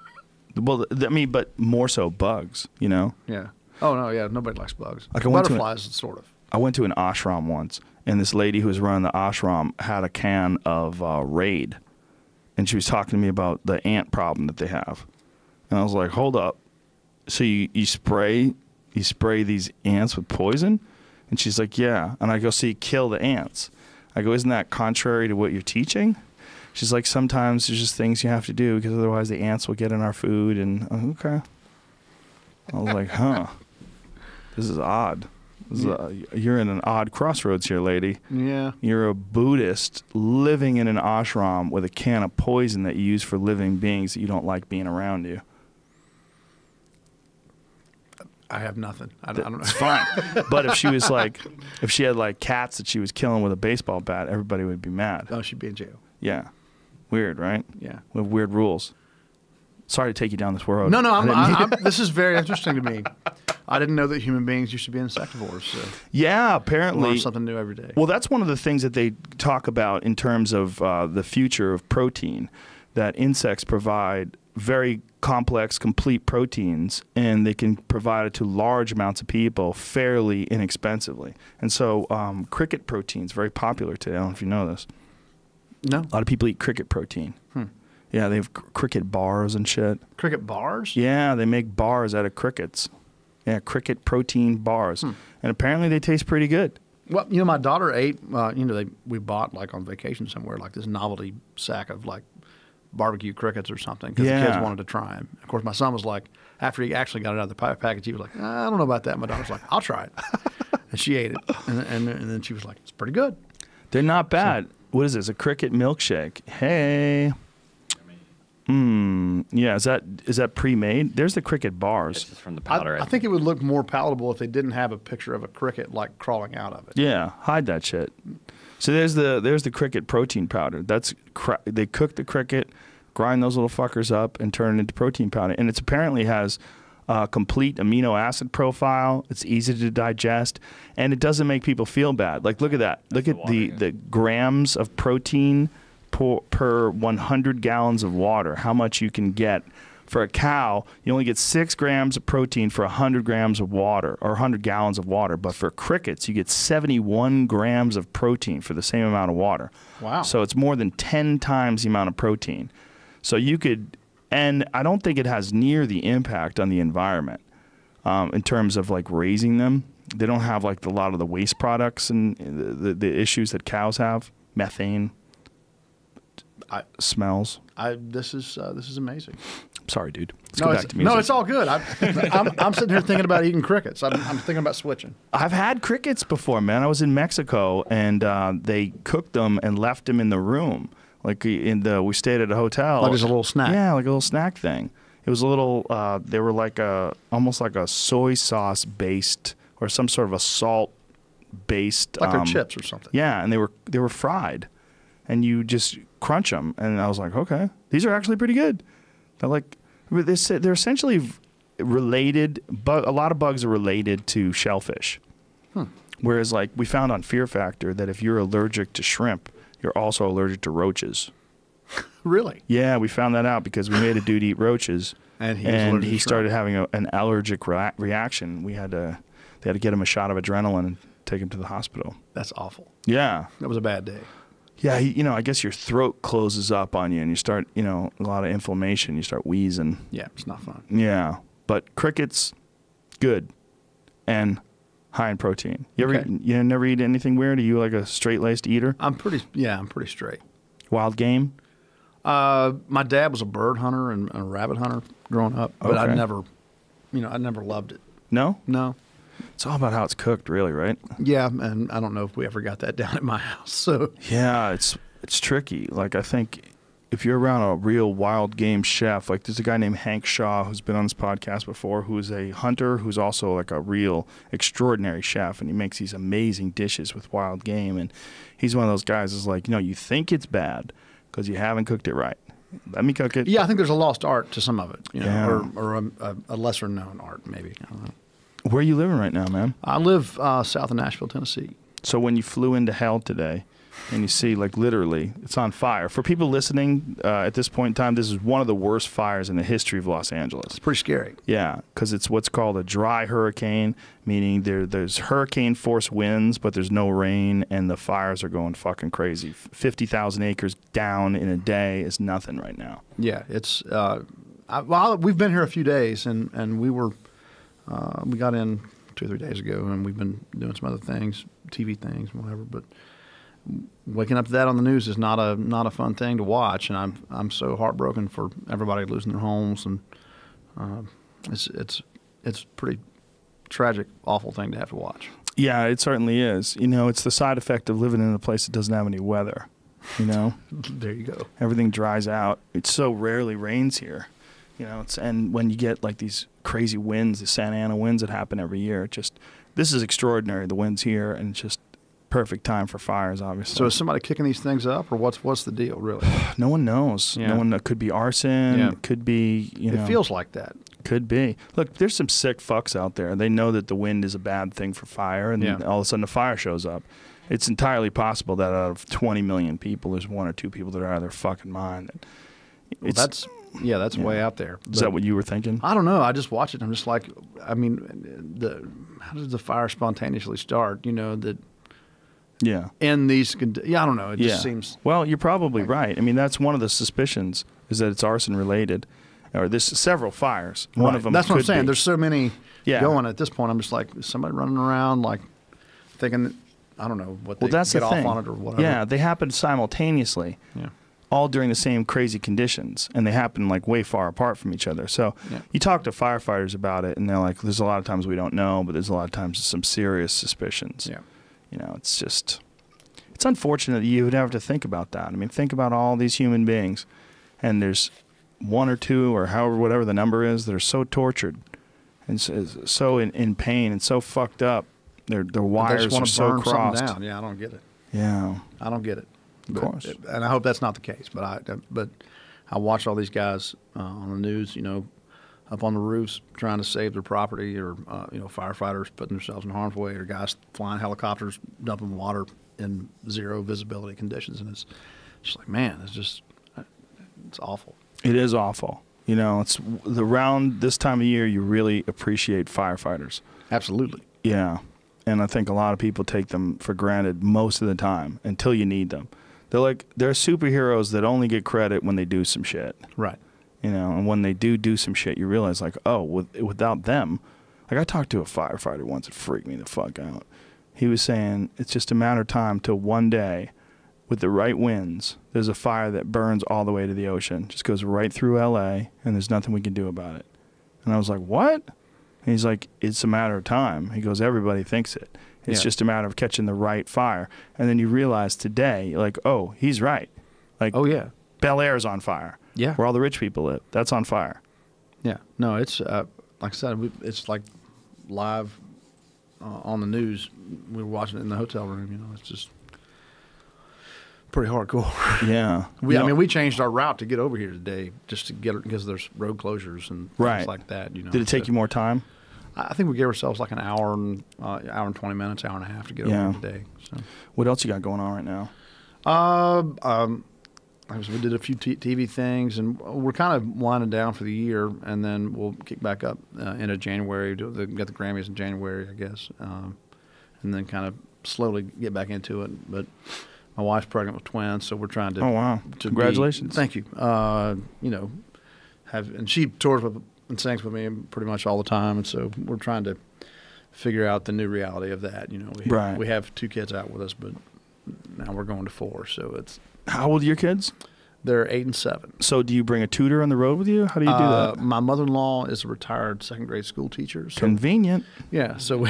Well, I mean, but more so bugs, you know? Yeah. Oh, no, yeah, nobody likes bugs. Like, butterflies, sort of. I went to an ashram once, and this lady who was running the ashram had a can of Raid, and she was talking to me about the ant problem that they have. And I was like, hold up. So you spray these ants with poison? And she's like, yeah. And I go, so you kill the ants. I go, isn't that contrary to what you're teaching? She's like, sometimes there's just things you have to do because otherwise the ants will get in our food. And okay. I was like, huh. This is odd. You're in an odd crossroads here, lady. Yeah. You're a Buddhist living in an ashram with a can of poison that you use for living beings that you don't like being around you. I have nothing. I don't know. It's fine. But if she had like cats that she was killing with a baseball bat, everybody would be mad. Oh, she'd be in jail. Yeah. Weird, right? Yeah. We have weird rules. Sorry to take you down this road. No, this is very interesting to me. I didn't know that human beings used to be insectivores. So yeah, apparently. Learn something new every day. Well, that's one of the things that they talk about in terms of the future of protein. that insects provide very complex, complete proteins, and they can provide it to large amounts of people fairly inexpensively. And so cricket protein is very popular today. I don't know if you know this. No. A lot of people eat cricket protein. Yeah, they have cricket bars and shit. Cricket bars? Yeah, they make bars out of crickets. Yeah, cricket protein bars. And apparently they taste pretty good. Well, you know, my daughter ate, we bought like on vacation somewhere, like this novelty sack of like barbecue crickets or something because the kids wanted to try them. Of course, my son was like, after he actually got it out of the package, he was like, I don't know about that. My daughter was like, I'll try it. And she ate it. And then she was like, it's pretty good. They're not bad. So, what is this? A cricket milkshake. Hey. Yeah, is that pre-made? There's the cricket bars. It's just from the powder. I think it would look more palatable if they didn't have a picture of a cricket like crawling out of it. Yeah, hide that shit. So there's the cricket protein powder. They cook the cricket, grind those little fuckers up, and turn it into protein powder. And it apparently has a complete amino acid profile. It's easy to digest, and it doesn't make people feel bad. Like, look at that. Look at the grams of protein per 100 gallons of water. How much you can get. For a cow, you only get 6 grams of protein for 100 grams of water, or 100 gallons of water. But for crickets, you get 71 grams of protein for the same amount of water. Wow. So it's more than 10 times the amount of protein. So you could, and I don't think it has near the impact on the environment in terms of like raising them. They don't have like a lot of the waste products and the issues that cows have, methane, smells. This is amazing. Sorry, dude. Let's go back to music. No, it's all good. I'm sitting here thinking about eating crickets. I'm thinking about switching. I've had crickets before, man. I was in Mexico, and they cooked them and left them in the room. Like we stayed at a hotel. Like as a little snack. Yeah, like a little snack thing. It was a little. They were like almost like a soy sauce based or some sort of a salt based. Like they're chips or something. Yeah, and they were fried, and you just crunch them, and I was like, okay, these are actually pretty good. They're essentially related. A lot of bugs are related to shellfish. Whereas, like, we found on Fear Factor that if you're allergic to shrimp, you're also allergic to roaches. Really? Yeah, we found that out because we made a dude eat roaches, and he started having an allergic reaction. They had to get him a shot of adrenaline and take him to the hospital. That's awful. Yeah, that was a bad day. Yeah, I guess your throat closes up on you and you start, a lot of inflammation. You start wheezing. Yeah, it's not fun. Yeah, but crickets, good, and high in protein. You never eat anything weird? Are you like a straight-laced eater? I'm pretty straight. Wild game? My dad was a bird hunter and a rabbit hunter growing up, but I never loved it. No? No. It's all about how it's cooked, really, right? Yeah, and I don't know if we ever got that down at my house. So yeah, it's tricky. Like, I think if you're around a real wild game chef, like there's a guy named Hank Shaw who's been on this podcast before, who's a hunter, who's also like a real extraordinary chef, and he makes these amazing dishes with wild game. And he's one of those guys who's like, you think it's bad because you haven't cooked it right. Let me cook it. Yeah, I think there's a lost art to some of it, or a lesser known art, maybe. I don't know. Where are you living right now, man? I live south of Nashville, Tennessee. So when you flew into hell today and you see, like, literally, it's on fire. For people listening at this point in time, this is one of the worst fires in the history of Los Angeles. It's pretty scary. Yeah, because it's what's called a dry hurricane, meaning there's hurricane force winds, but there's no rain, and the fires are going fucking crazy. 50,000 acres down in a day is nothing right now. Yeah, it's we've been here a few days, and we got in 2 or 3 days ago, and we've been doing some other things, TV things, whatever. But waking up to that on the news is not a fun thing to watch, and I'm so heartbroken for everybody losing their homes, and it's pretty tragic, awful thing to have to watch. Yeah, it certainly is. It's the side effect of living in a place that doesn't have any weather. There you go. Everything dries out. It so rarely rains here. And when you get like these crazy winds, the Santa Ana winds that happen every year, this is extraordinary. The winds here, and it's just perfect time for fires, obviously. So is somebody kicking these things up, or what's the deal, really? No one knows. Yeah. No one. Could be arson. Yeah. Could be. It feels like that. Could be. Look, there's some sick fucks out there. They know that the wind is a bad thing for fire, and all of a sudden the fire shows up. It's entirely possible that out of 20 million people, there's 1 or 2 people that are out of their fucking mind. Well, that's way out there. Is that what you were thinking? I don't know. I just watch it. I'm just like, I mean, how does the fire spontaneously start? Yeah. In these, I don't know. It just seems. Well, you're probably right. I mean, that's one of the suspicions is that it's arson related, or there's several fires. One of them. That's what I'm saying. Be. There's so many going at this point. I'm just like, is somebody running around like thinking, I don't know what they that's get the off thing. on it or whatever. Yeah, they happen simultaneously. Yeah. All during the same crazy conditions, and they happen like way far apart from each other. So you talk to firefighters about it, and they're like, "There's a lot of times we don't know, but there's a lot of times some serious suspicions." Yeah, it's unfortunate that you would have to think about that. I mean, think about all these human beings, and there's one or two or however whatever the number is that are so tortured and so in pain and so fucked up. Their wires are so crossed. Down. Yeah, I don't get it. Yeah, I don't get it. Of course. And I hope that's not the case. But I watch all these guys on the news, up on the roofs trying to save their property, or firefighters putting themselves in harm's way, or guys flying helicopters dumping water in zero visibility conditions, and it's just like, man, it's awful. It is awful. It's around this time of year you really appreciate firefighters. Absolutely. Yeah, and I think a lot of people take them for granted most of the time until you need them. They're superheroes that only get credit when they do some shit. Right. And when they do some shit, you realize like, oh, without them, like I talked to a firefighter once that freaked me the fuck out. He was saying it's just a matter of time till one day, with the right winds, there's a fire that burns all the way to the ocean, just goes right through L.A., and there's nothing we can do about it. And I was like, what? And he's like, it's a matter of time. He goes, everybody thinks it. It's just a matter of catching the right fire. And then you realize today, like, oh, he's right. Like, oh, yeah. Bel Air's on fire. Yeah. Where all the rich people live. That's on fire. Yeah. No, it's, like I said, it's like live on the news. We were watching it in the hotel room, it's just pretty hardcore. Yeah. I mean, we changed our route to get over here today just to get, because there's road closures and things like that, Did it take you more time? I think we gave ourselves like an hour and 20 minutes, hour and a half to get over here today. So, what else you got going on right now? We did a few TV things, and we're kind of winding down for the year, and then we'll kick back up into January. Get the Grammys in January, I guess, and then kind of slowly get back into it. But my wife's pregnant with twins, so we're trying to. Oh wow! Congratulations! Thank you. And she tours with and sings with me pretty much all the time, and so we're trying to figure out the new reality of that. We have 2 kids out with us, but now we're going to 4, so it's. How old are your kids? They're 8 and 7. So do you bring a tutor on the road with you? How do you do that? My mother-in-law is a retired second-grade school teacher. So, convenient. Yeah, so we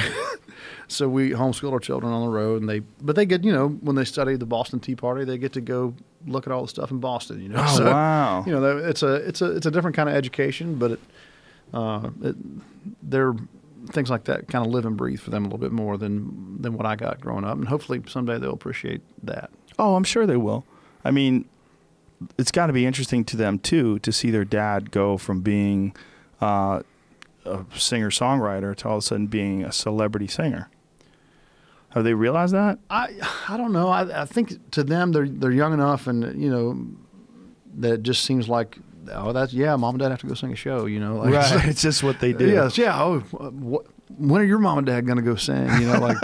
homeschool our children on the road, and they get, when they study the Boston Tea Party, they get to go look at all the stuff in Boston. Oh, so, wow. It's a different kind of education, but they're things like that kind of live and breathe for them a little bit more than what I got growing up, and hopefully someday they'll appreciate that. Oh, I'm sure they will. I mean, it's got to be interesting to them too to see their dad go from being a singer-songwriter to all of a sudden being a celebrity singer. Have they realized that? I don't know. I think to them they're young enough, and that it just seems like, oh, mom and dad have to go sing a show. Like, right. It's just what they do. Yes. Yeah. Oh, when are your mom and dad going to go sing? Like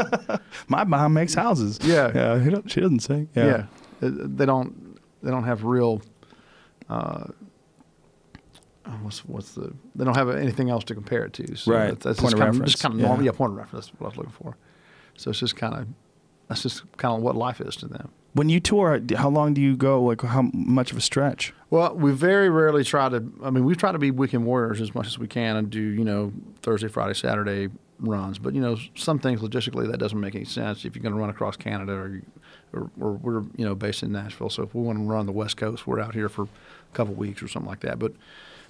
my mom makes houses. Yeah. Yeah. She doesn't sing. Yeah. They don't have real. They don't have anything else to compare it to. So right. That's point of reference. Just kind of normal. Yeah, point of reference. That's what I was looking for. So it's just that's just kind of what life is to them. When you tour, how long do you go? Like, how much of a stretch? Well, we very rarely try to. I mean, we try to be weekend warriors as much as we can and do Thursday, Friday, Saturday runs. But some things logistically that doesn't make any sense if you're going to run across Canada or we're based in Nashville. So if we want to run the West Coast, we're out here for a couple of weeks or something like that. But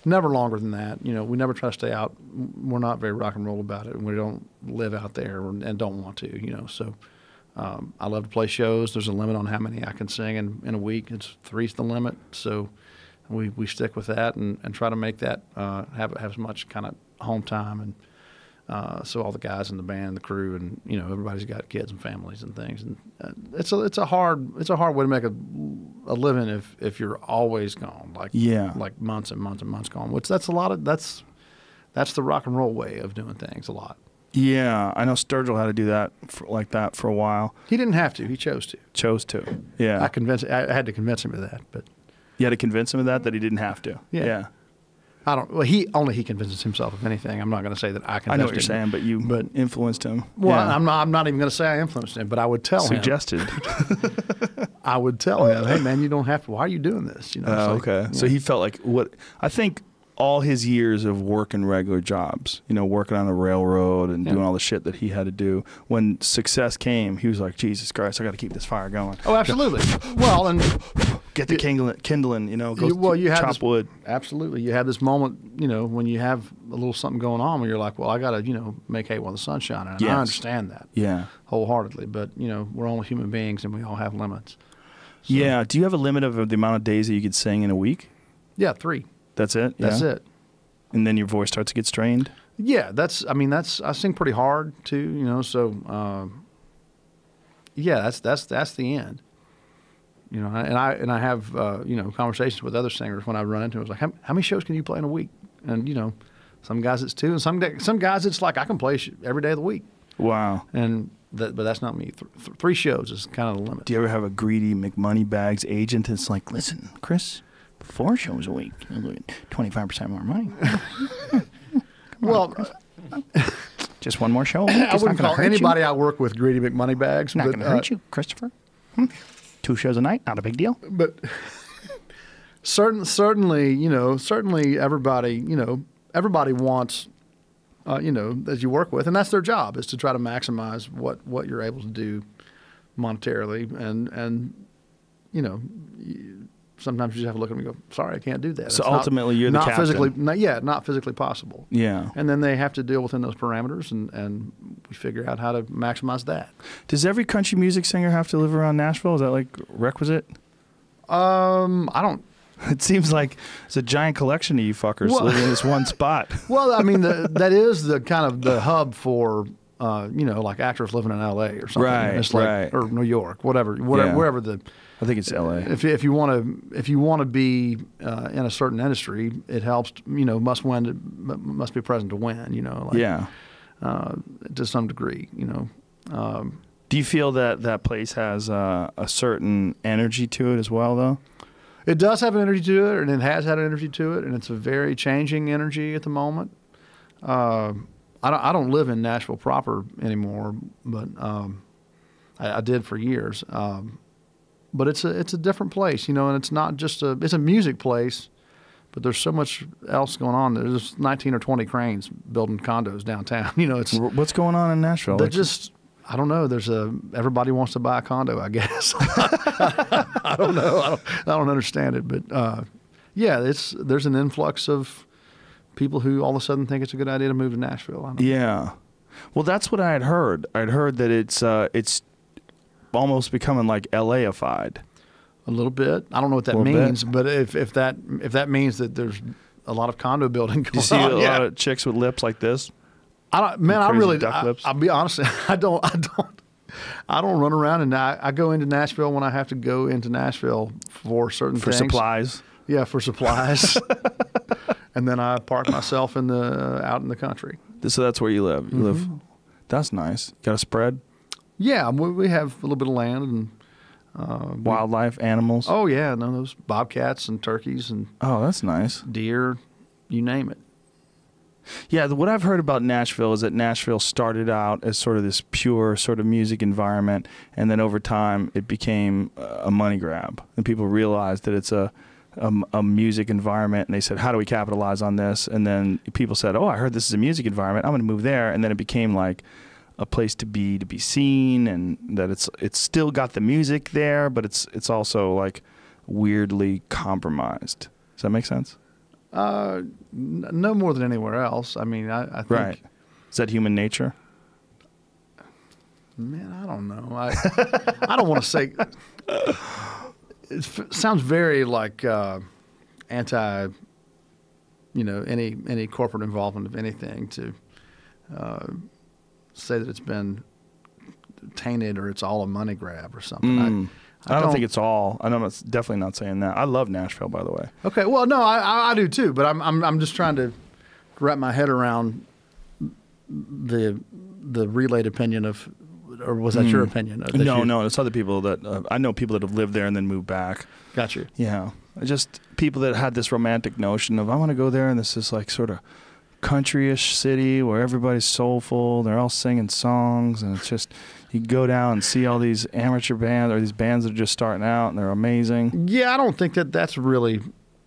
never longer than that. We never try to stay out. We're not very rock and roll about it, and we don't live out there and don't want to. So. I love to play shows. There's a limit on how many I can sing in a week. It's 3's the limit. So we stick with that and try to make that have as much kind of home time. So all the guys in the band, the crew, and everybody's got kids and families and things, and it's a hard way to make a living if you're always gone, like months and months and months gone. Which that's the rock and roll way of doing things a lot. Yeah, I know Sturgill had to do that like that for a while. He didn't have to. He chose to. Chose to. Yeah. I had to convince him of that, but you had to convince him of that he didn't have to. Yeah. I don't. Well, he convinces himself of anything. I'm not going to say that I convinced him. I know what you're saying, but you influenced him. Well, yeah. I'm not even going to say I influenced him, but I would tell Suggested. him. I would tell him, hey man, you don't have to. Why are you doing this? Okay. So he felt like I think all his years of working regular jobs, working on a railroad and doing all the shit that he had to do, when success came, he was like, Jesus Christ, I got to keep this fire going. Oh, absolutely. Well, and get the kindling, you chop wood. Absolutely. You have this moment, when you have a little something going on where you're like, well, I got to, make hay while the sun's shining. And I understand that. Yeah. Wholeheartedly. But, we're only human beings and we all have limits. So, yeah. Do you have a limit of the amount of days that you could sing in a week? Yeah, 3. That's it? That's it. And then your voice starts to get strained? Yeah, I sing pretty hard too, so that's the end. And I have conversations with other singers when I run into them. It's like, how many shows can you play in a week? And some guys it's 2, and some guys it's like I can play every day of the week. Wow. But that's not me. 3 shows is kind of the limit. Do you ever have a greedy McMoneybags agent that's like, listen, Chris, 4 shows a week, 25% more money. Well, just one more show. I wouldn't call anybody I work with greedy McMoneybags. Not going to hurt you, Christopher. 2 shows a night, not a big deal. But certainly, everybody wants, as you work with, and that's their job, is to try to maximize what you're able to do monetarily, and sometimes you just have to look at them and go, sorry, I can't do that. So ultimately, you're the captain. Not physically possible. Yeah. And then they have to deal within those parameters, and we figure out how to maximize that. Does every country music singer have to live around Nashville? Is that like requisite? I don't. It seems like it's a giant collection of you fuckers living in this one spot. Well, I mean, that is the kind of the hub for, like actors living in L.A. or something. Right, it's like, or New York, wherever the. I think it's L.A. If you want to be in a certain industry, it helps. Must be present to win. To some degree. Do you feel that place has a certain energy to it as well, though? It does have an energy to it, and it has had an energy to it, and it's a very changing energy at the moment. I don't live in Nashville proper anymore, but I did for years. But it's a different place, and it's not just it's a music place, but there's so much else going on. There's 19 or 20 cranes building condos downtown. It's what's going on in Nashville. I don't know. Everybody wants to buy a condo, I guess. I don't know. I don't understand it, but there's an influx of people who all of a sudden think it's a good idea to move to Nashville. Yeah, well, that's what I had heard. I'd heard that it's almost becoming like LA-ified. A little bit. I don't know what that means, but if that means that there's a lot of condo building going on. Do you see a lot of chicks with lips like this? I'll be honest. I don't run around, and I go into Nashville when I have to go into Nashville for certain things. For supplies. Yeah, for supplies. And then I park myself out in the country. So that's where you live. You live. That's nice. Got a spread? Yeah, we have a little bit of land and wildlife, animals. Oh yeah, no, those bobcats and turkeys and that's nice. Deer, you name it. Yeah, what I've heard about Nashville is that Nashville started out as sort of this pure sort of music environment, and then over time it became a money grab, and people realized that it's a music environment, and they said, how do we capitalize on this? And then people said, oh, I heard this is a music environment, I'm going to move there. And then it became like a place to be seen, and that it's still got the music there, but it's also like weirdly compromised. Does that make sense? No more than anywhere else. I mean, I think. Right. Is that human nature? Man, I don't know. I don't want to say. It sounds very like anti, any corporate involvement of anything. To say that it's been tainted or it's all a money grab or something. I don't think it's all. I'm definitely not saying that. I love Nashville, by the way. Okay, well, no, I do too, but I'm just trying to wrap my head around the relayed opinion of, or was that your opinion? No, it's other people that I know people that have lived there and then moved back. Got you. Yeah, just people that had this romantic notion of I want to go there, and this is like sort of country-ish city where everybody's soulful, they're all singing songs, and it's just you go down and see all these amateur bands or these bands that are just starting out and they're amazing. Yeah, I don't think that's really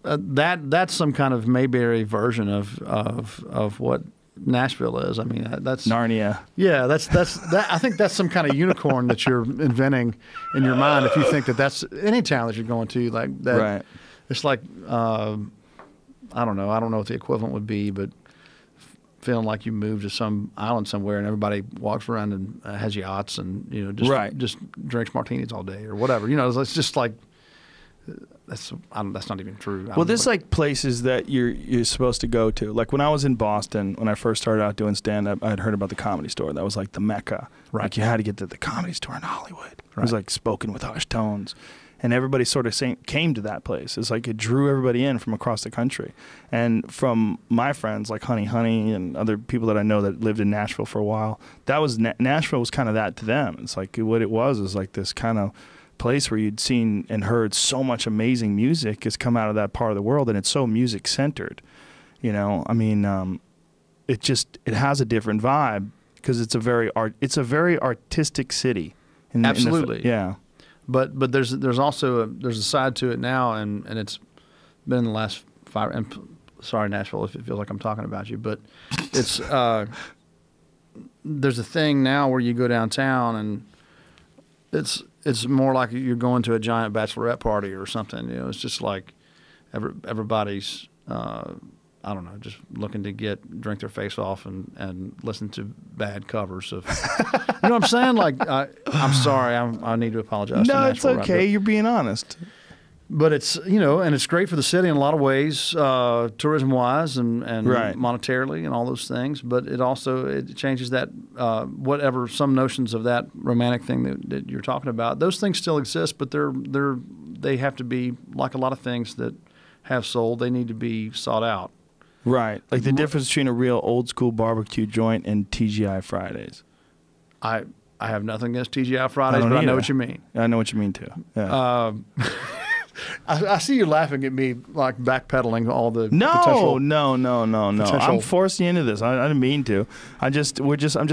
that's some kind of Mayberry version of what Nashville is. I mean, that's Narnia. Yeah, that's that. I think that's some kind of unicorn that you're inventing in your mind if you think that's any town that you're going to like that. Right. It's like I don't know what the equivalent would be, but feeling like you moved to some island somewhere and everybody walks around and has yachts and just drinks martinis all day or whatever. It's just like that's not even true. Well, there's like places that you're supposed to go to. Like when I was in Boston, when I first started out doing stand-up, I had heard about the Comedy Store. That was like the mecca. Right. Like you had to get to the Comedy Store in Hollywood. It was Right. like spoken with hushed tones. And everybody sort of came to that place. It's like it drew everybody in from across the country. And from my friends like Honey and other people that I know that lived in Nashville for a while, that was Nashville was kind of that to them. It's like what it was like this kind of place where you'd seen and heard so much amazing music has come out of that part of the world, and it's so music centered. I mean, it has a different vibe because it's a very artistic city. Absolutely. Yeah. But there's also there's a side to it now, and it's been in the last 5. And sorry, Nashville, if it feels like I'm talking about you, but it's there's a thing now where you go downtown and it's more like you're going to a giant bachelorette party or something. It's just like everybody's I don't know, just looking to drink their face off and listen to bad covers of, you know what I'm saying? Like, I'm sorry, I need to apologize. No, to it's Nashville, okay. You're being honest. But it's, and it's great for the city in a lot of ways, tourism-wise and Right. monetarily and all those things. But it changes that, whatever, some notions of that romantic thing that you're talking about. Those things still exist, but they have to be, like a lot of things that have soul, they need to be sought out. Right. Like the difference between a real old school barbecue joint and TGI Fridays. I have nothing against TGI Fridays, but I know what you mean. I know what you mean too. Yeah. I see you laughing at me, like backpedaling all the No. potential. I'm forcing you into this. I didn't mean to. I'm just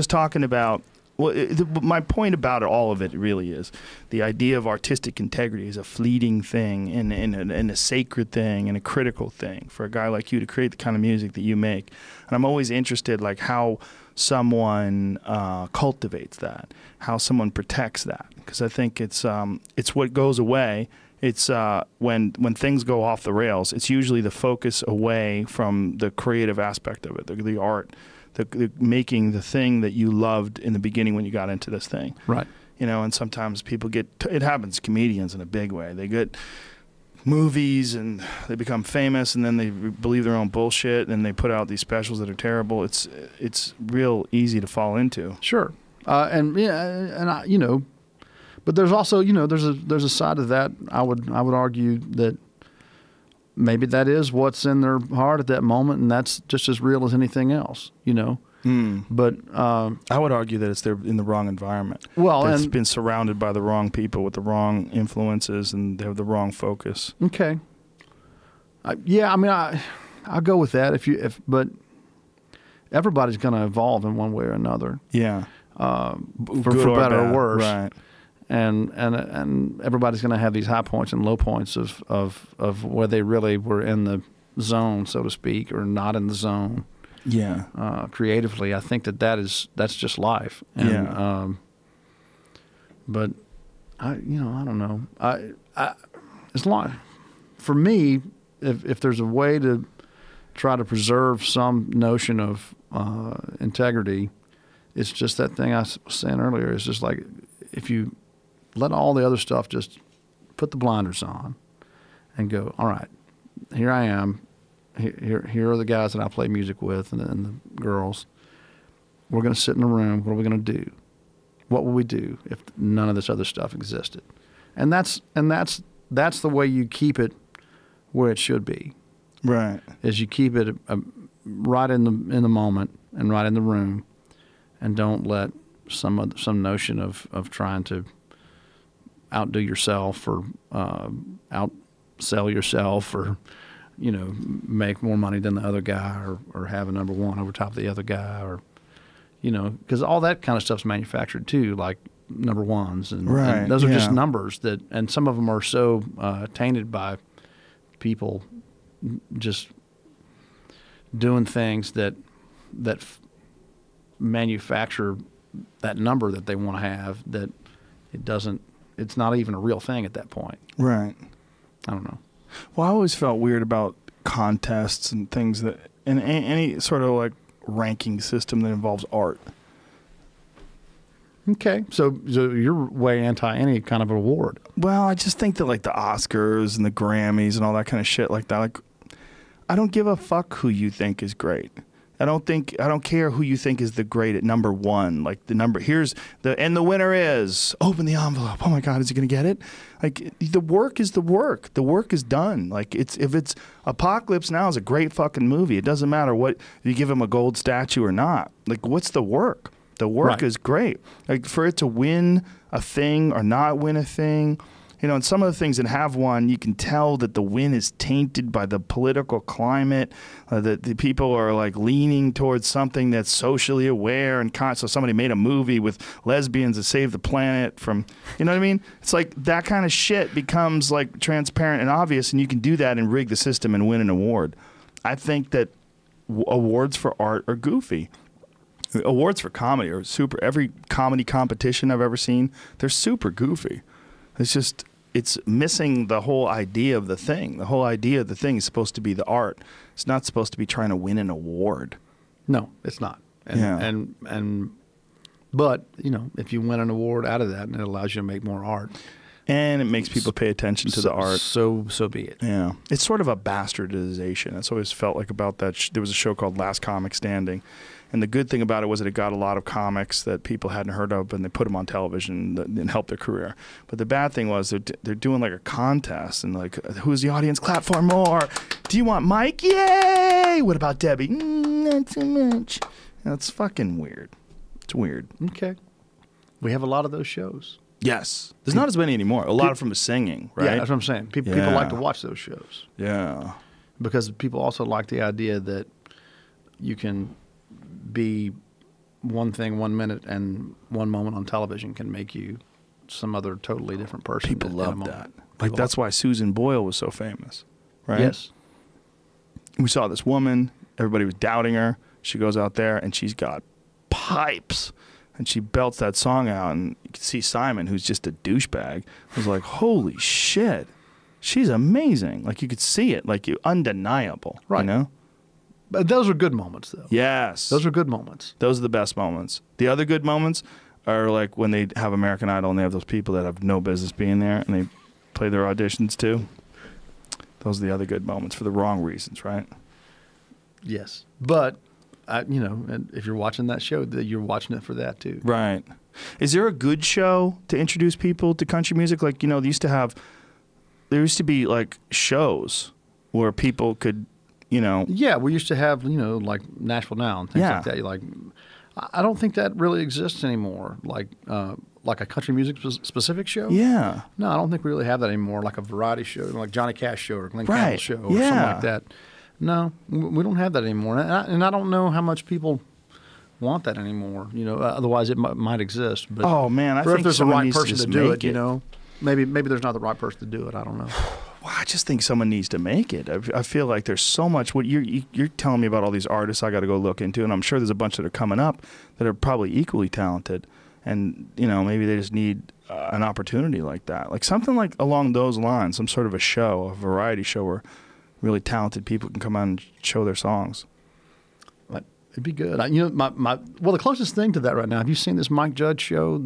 talking about. Well, my point about all of it really is the idea of artistic integrity is a fleeting thing and a sacred thing and a critical thing for a guy like you to create the kind of music that you make. And I'm always interested, like how someone cultivates that, how someone protects that, because I think it's what goes away. It's when things go off the rails. It's usually the focus away from the creative aspect of it, the art. The making the thing that you loved in the beginning when you got into this thing. Right. And sometimes people it happens, comedians in a big way. They get movies and they become famous and then they believe their own bullshit and they put out these specials that are terrible. It's real easy to fall into. Sure. But there's also, there's a side of that. I would argue that maybe that is what's in their heart at that moment, and that's just as real as anything else, But I would argue that they're in the wrong environment. Well, it's been surrounded by the wrong people with the wrong influences, and they have the wrong focus. Okay. I'll go with that. But everybody's going to evolve in one way or another. Yeah. For better or worse. Right. And everybody's going to have these high points and low points of where they really were in the zone, so to speak, or not in the zone. Yeah. Creatively, I think that's just life. And, yeah. But I don't know. As long for me, if there's a way to try to preserve some notion of integrity, it's just that thing I was saying earlier. It's just like if you let all the other stuff, just put the blinders on and go, all right, here I am. Here are the guys that I play music with and the girls. we're going to sit in a room. What are we going to do? What would we do if none of this other stuff existed? And that's the way you keep it where it should be. Right. Is you keep it right in the moment and right in the room, and don't let some notion of trying to outdo yourself or outsell yourself or make more money than the other guy or have a number one over top of the other guy or because all that kind of stuff's manufactured too, like number ones and those are just numbers and some of them are so tainted by people just doing things that manufacture that number that they want to have, that it's not even a real thing at that point. Right. I don't know. Well, I always felt weird about contests and things that, and any sort of like ranking system that involves art. Okay. So you're way anti any kind of award. Well, I just think that like the Oscars and the Grammys and all that kind of shit like that, like I don't give a fuck who you think is great. I don't care who you think is the great at number one. Like the winner is, open the envelope. Oh my God, is he going to get it? Like the work is the work. The work is done. Like if it's Apocalypse Now is a great fucking movie. It doesn't matter what you give him a gold statue or not. Like what's the work? The work is great. Like for it to win a thing or not win a thing, and some of the things that have won, you can tell that the win is tainted by the political climate, that the people are like leaning towards something that's socially aware and so somebody made a movie with lesbians to save the planet from, you know what I mean? It's like that kind of shit becomes like transparent and obvious, and you can do that and rig the system and win an award. I think that awards for art are goofy. Awards for comedy are super. Every comedy competition I've ever seen, they're super goofy. It's missing the whole idea of the thing. The whole idea of the thing is supposed to be the art. It's not supposed to be trying to win an award. No, it's not. But if you win an award out of that, and it allows you to make more art, and it makes people pay attention to the art, so be it. Yeah, it's sort of a bastardization. That's always felt like about that. There was a show called Last Comic Standing. And the good thing about it was that it got a lot of comics that people hadn't heard of, and they put them on television and helped their career. But the bad thing was they're doing like a contest, and like, who's the audience? Clap for more. Do you want Mike? Yay! What about Debbie? Not too much. That's fucking weird. It's weird. Okay. We have a lot of those shows. Yes. There's not as many anymore. A lot of them are singing, right? Yeah, that's what I'm saying. People like to watch those shows. Yeah. Because people also like the idea that you can be one thing 1 minute, and one moment on television can make you some other totally different person. People love that. Like that's why Susan Boyle was so famous, right? Yes. We saw this woman. Everybody was doubting her. She goes out there and she's got pipes, and she belts that song out. And you can see Simon, who's just a douchebag, was like, "Holy shit, she's amazing!" Like you could see it, like undeniable, right? But those are good moments, though. Yes. Those are good moments. Those are the best moments. The other good moments are like when they have American Idol and they have those people that have no business being there and they play their auditions too. Those are the other good moments for the wrong reasons, right? Yes. But, and if you're watching that show, you're watching it for that too. Right. Is there a good show to introduce people to country music? Like, there used to be like shows where people could, Yeah, we used to have, like Nashville Now and things like that. I don't think that really exists anymore. Like a country music specific show. Yeah. No, I don't think we really have that anymore. Like a variety show, like Johnny Cash show or Glenn Campbell show or something like that. No, we don't have that anymore. And I don't know how much people want that anymore. Otherwise it might exist. But oh man, I think if there's the right person to do it, it. Maybe there's not the right person to do it. I don't know. Well, I just think someone needs to make it. I feel like there's so much. What you're telling me about all these artists, I got to go look into, and I'm sure there's a bunch that are coming up that are probably equally talented, and maybe they just need an opportunity like that, like something like along those lines, some sort of a show, a variety show where really talented people can come out and show their songs. It'd be good. The closest thing to that right now. Have you seen this Mike Judge show?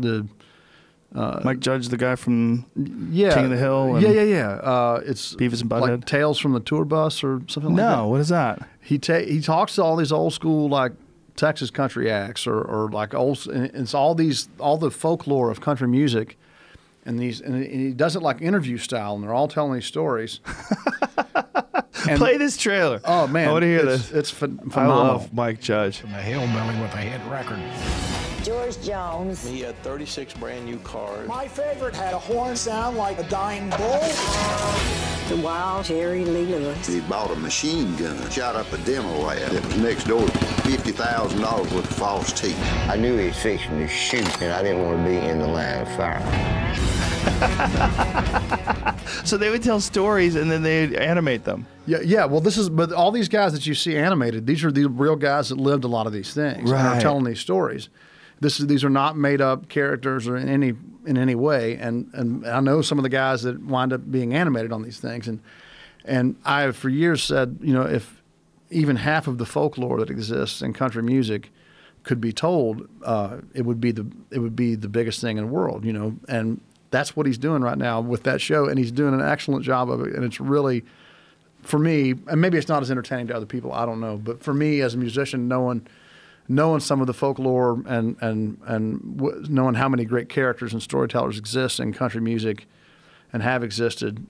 Mike Judge, the guy from King of the Hill? And it's Beavis and Butthead? Like Tales from the Tour Bus or something like that. No, what is that? He talks to all these old school like Texas country acts or like old. It's all the folklore of country music, and he does it like interview style, and they're all telling these stories. Play this trailer. Oh man, I want to hear this. It's phenomenal. I love Mike Judge. The hillbilly with a hit record. George Jones. He had 36 brand new cars. My favorite had a horn sound like a dying bull. The wild Jerry Lee Lewis. He bought a machine gun, shot up a demo lab that was next door, $50,000 worth of false teeth. I knew he was fixing to shoot, and I didn't want to be in the line of fire. So they would tell stories and then they'd animate them. Yeah. Well, but all these guys that you see animated, these are the real guys that lived a lot of these things and are telling these stories. These are not made up characters or in any way. And I know some of the guys that wind up being animated on these things. And I have for years said, if even half of the folklore that exists in country music could be told, it would be the biggest thing in the world. And that's what he's doing right now with that show, and he's doing an excellent job of it. And it's really, for me, and maybe it's not as entertaining to other people, I don't know, but for me as a musician, knowing some of the folklore and knowing how many great characters and storytellers exist in country music and have existed,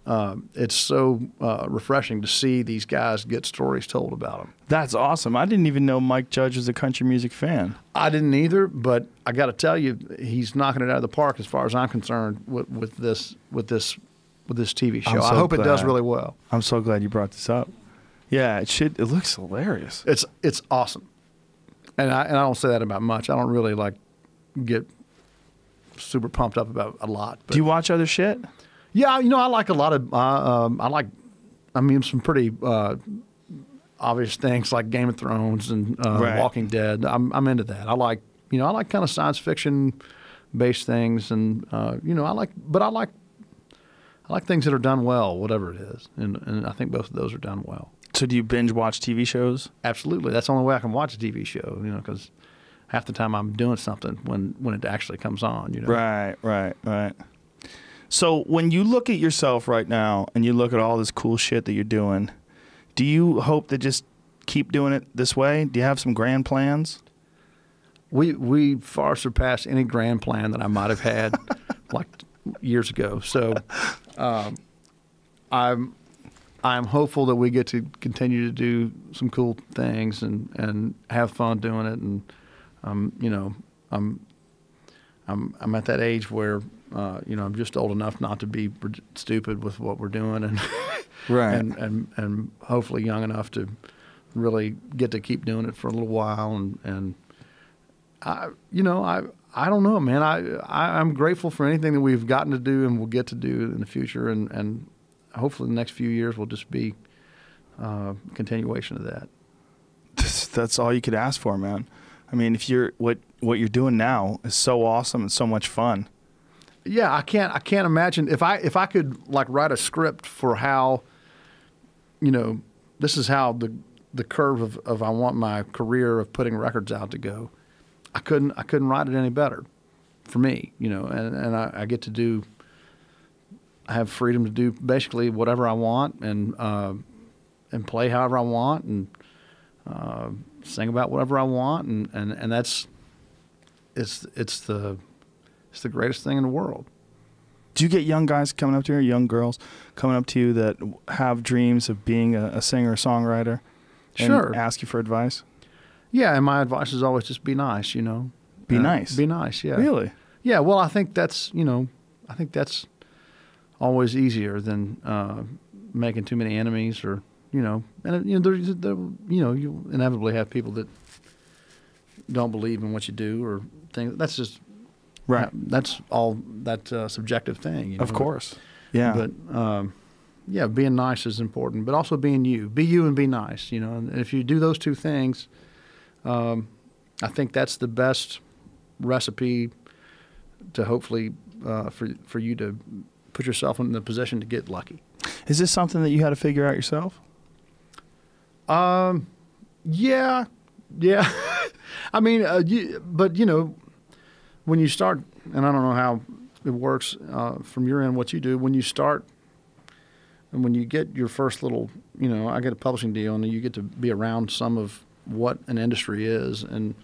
it's so refreshing to see these guys get stories told about them. That's awesome. I didn't even know Mike Judge was a country music fan. I didn't either, but I got to tell you, he's knocking it out of the park as far as I'm concerned with this TV show. I hope it does really well. I'm so glad you brought this up. Yeah, it looks hilarious. It's awesome, and I don't say that about much. I don't really get super pumped up about a lot. But do you watch other shit? Yeah, I like a lot of. Some pretty obvious things like Game of Thrones and Walking Dead. I'm into that. I like kind of science fiction based things, and I like things that are done well, whatever it is, and I think both of those are done well. So do you binge watch TV shows? Absolutely. That's the only way I can watch a TV show, because half the time I'm doing something when it actually comes on. Right. So when you look at yourself right now and you look at all this cool shit that you're doing, do you hope to just keep doing it this way? Do you have some grand plans? We far surpass any grand plan that I might have had years ago. So I'm hopeful that we get to continue to do some cool things and have fun doing it. And I'm at that age where I'm just old enough not to be stupid with what we're doing, and and hopefully young enough to really get to keep doing it for a little while. And I don't know, man. I'm grateful for anything that we've gotten to do and will get to do in the future, and hopefully the next few years will just be a continuation of that. That's all you could ask for, man. I mean, if what you're doing now is so awesome and so much fun. Yeah, I can't imagine if I could write a script for how, this is how the curve of I want my career of putting records out to go. I couldn't write it any better for me, and I get to do. I have freedom to do basically whatever I want and play however I want and sing about whatever I want and that's it's the greatest thing in the world. Do you get young guys coming up to you, young girls coming up to you that have dreams of being a singer, songwriter, and ask you for advice? Yeah, and my advice is always just be nice, Be nice. Be nice, yeah. Really? Yeah, well, I think that's always easier than making too many enemies or, you inevitably have people that don't believe in what you do or things. That's just right. That's all that subjective thing. Of course. Yeah. But being nice is important, but also being you. Be you and be nice. And if you do those two things, I think that's the best recipe to hopefully for you to put yourself in the position to get lucky. Is this something that you had to figure out yourself? Yeah. I mean, when you start, and I don't know how it works from your end, what you do, when you start, and when you get your first little, I get a publishing deal, and you get to be around some of what an industry is, and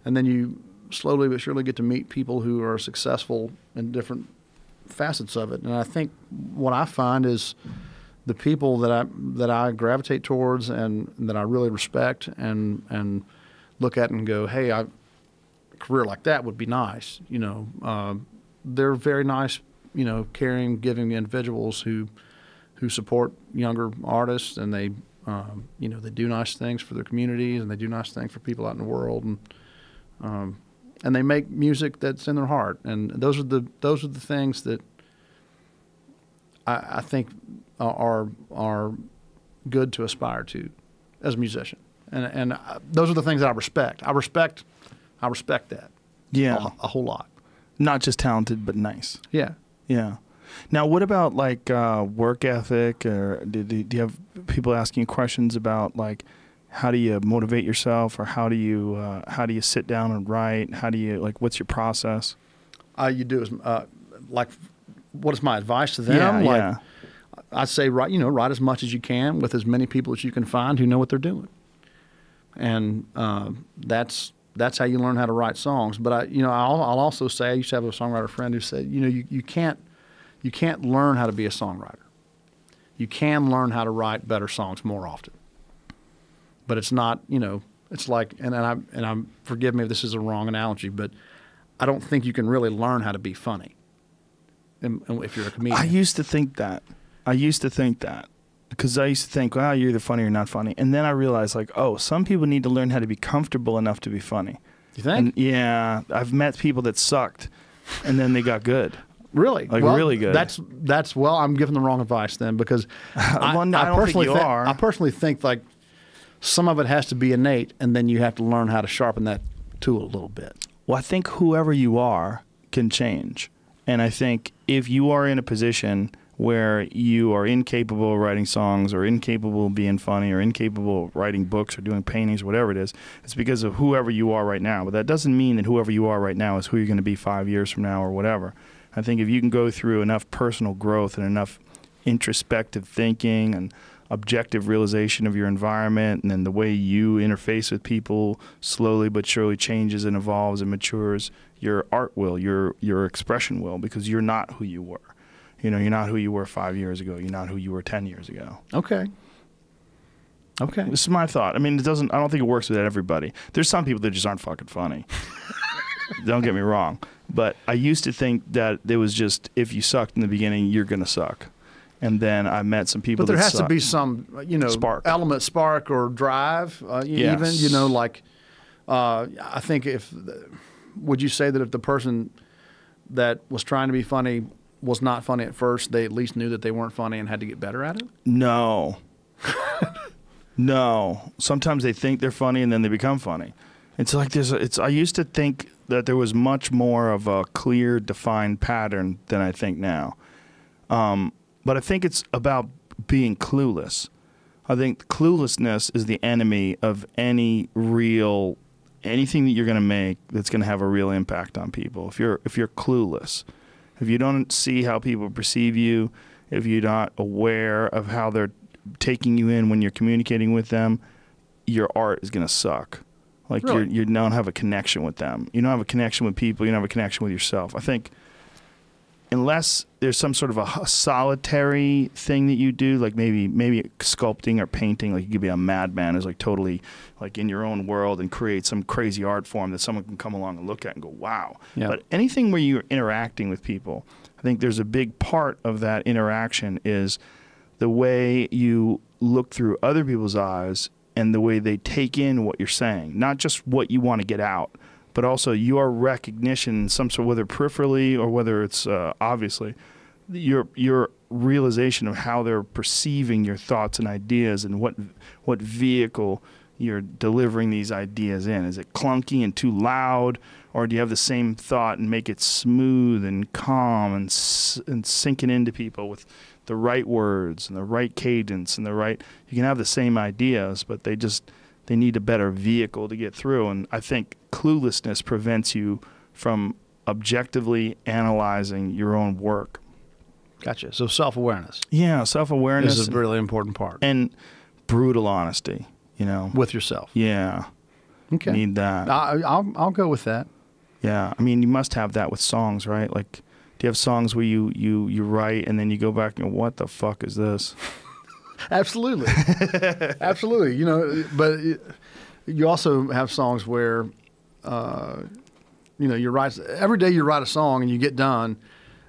then you slowly but surely get to meet people who are successful in different facets of it. And I think what I find is the people that I gravitate towards and that I really respect and look at and go, hey, a career like that would be nice. You know, they're very nice, you know, caring, giving individuals who support younger artists, and they, you know, they do nice things for their communities, and they do nice things for people out in the world, and they make music that's in their heart, and those are the things that I think are good to aspire to as a musician, and those are the things that I respect. I respect that. Yeah, a whole lot. Not just talented, but nice. Yeah. Yeah. Now, what about like work ethic, or do you have people asking you questions about like how do you motivate yourself, or how do you sit down and write? How do you like? What's your process? You do is like, what is my advice to them? Yeah, like, yeah. I'd say write as much as you can with as many people as you can find who know what they're doing, and that's how you learn how to write songs. But I'll also say, I used to have a songwriter friend who said, you can't learn how to be a songwriter. You can learn how to write better songs more often. But it's not, it's like, and I'm forgive me if this is a wrong analogy, but I don't think you can really learn how to be funny if you're a comedian. I used to think that. Because I used to think, well, you're either funny or not funny. And then I realized, like, oh, some people need to learn how to be comfortable enough to be funny. You think? And, yeah. I've met people that sucked, and then they got good. Really? Like, really good. That's well, I'm giving the wrong advice then, because well, no, I don't think you are. I personally think, like, some of it has to be innate, and then you have to learn how to sharpen that tool a little bit. Well, I think whoever you are can change. And I think if you are in a position where you are incapable of writing songs, or incapable of being funny, or incapable of writing books or doing paintings, whatever it is, it's because of whoever you are right now. But that doesn't mean that whoever you are right now is who you're going to be 5 years from now or whatever. I think if you can go through enough personal growth and enough introspective thinking and objective realization of your environment, and then the way you interface with people slowly but surely changes and evolves and matures, your art will, your expression will, because you're not who you were. You're not who you were 5 years ago. You're not who you were 10 years ago. Okay. This is my thought. I mean, I don't think it works with everybody. There's some people that just aren't fucking funny. Don't get me wrong. But I used to think that it was just, if you sucked in the beginning, you're going to suck. And then I met some people that But there has sucked. to be some, spark or drive, Yes. even, like, I think would you say that if the person that was trying to be funny was not funny at first, they at least knew that they weren't funny and had to get better at it? No. No. Sometimes they think they're funny and then they become funny. It's like I used to think that there was much more of a clear, defined pattern than I think now. But I think it's about being clueless. I think cluelessness is the enemy of anything that you're going to make that's going to have a real impact on people. If you're clueless, if you don't see how people perceive you, if you're not aware of how they're taking you in when you're communicating with them, your art is going to suck. Like, really? You don't have a connection with them. You don't have a connection with people. You don't have a connection with yourself. I think unless there's some sort of a solitary thing that you do, like maybe sculpting or painting, like you could be a madman who's like totally like in your own world and create some crazy art form that someone can come along and look at and go, wow. Yeah. But anything where you're interacting with people, I think there's a big part of that interaction is the way you look through other people's eyes and the way they take in what you're saying, not just what you want to get out, but also your recognition, some sort, whether peripherally or whether it's obviously, your realization of how they're perceiving your thoughts and ideas, and what vehicle you're delivering these ideas in. Is it clunky and too loud, or do you have the same thought and make it smooth and calm and sinking into people with the right words and the right cadence and you can have the same ideas, but they need a better vehicle to get through. And I think cluelessness prevents you from objectively analyzing your own work. Gotcha. So self-awareness. Yeah, self-awareness is a really important part. And brutal honesty. You know, with yourself. Yeah. Okay. Need that. I'll go with that. Yeah. I mean, you must have that with songs, right? Like, do you have songs where you write and then you go back and go, what the fuck is this? Absolutely. Absolutely. You know, but you also have songs where, you know, you write every day. You write a song and you get done.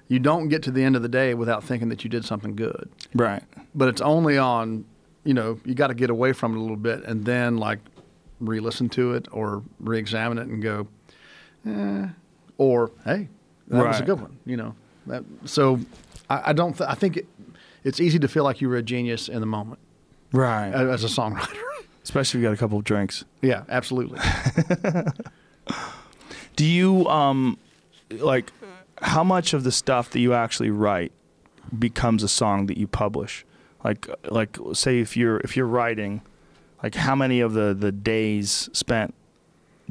You don't get to the end of the day without thinking that you did something good. Right. But it's only on, you know, you got to get away from it a little bit and then like re-listen to it or re-examine it and go, or hey, that was a good one. You know, so I don't. I think it's easy to feel like you were a genius in the moment. Right. As a songwriter. Especially if you got a couple of drinks. Yeah, absolutely. Do you, like, how much of the stuff that you actually write becomes a song that you publish? Like say if you're writing, like how many of the days spent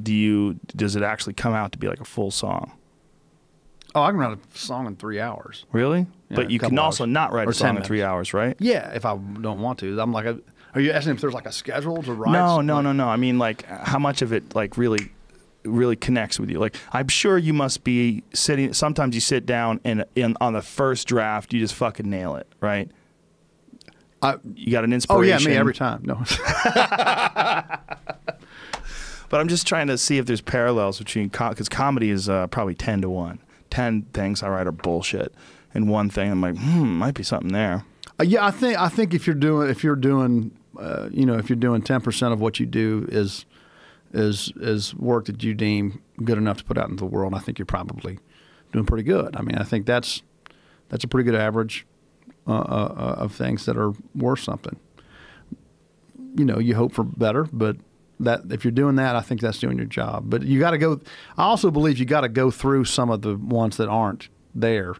does it actually come out to be like a full song? Oh, I can write a song in 3 hours. Really? Yeah, But you can also not write a song in 3 hours, right? Yeah, if I don't want to. I'm like, are you asking if there's like a schedule to write? No. I mean, like, how much of it like really connects with you? Like, I'm sure you must be sitting. Sometimes you sit down and on the first draft, you just fucking nail it, right? You got an inspiration. Oh yeah, me every time. No. But I'm just trying to see if there's parallels between because comedy is probably 10 to 1. 10 things I write are bullshit, and one thing I'm like, might be something there. Yeah, I think if you're doing 10% of what you do is work that you deem good enough to put out into the world, I think you're probably doing pretty good. I mean, I think that's a pretty good average of things that are worth something. You know, you hope for better, but that if you're doing that, I think that's doing your job. But you got to go. I also believe you got to go through some of the ones that aren't there,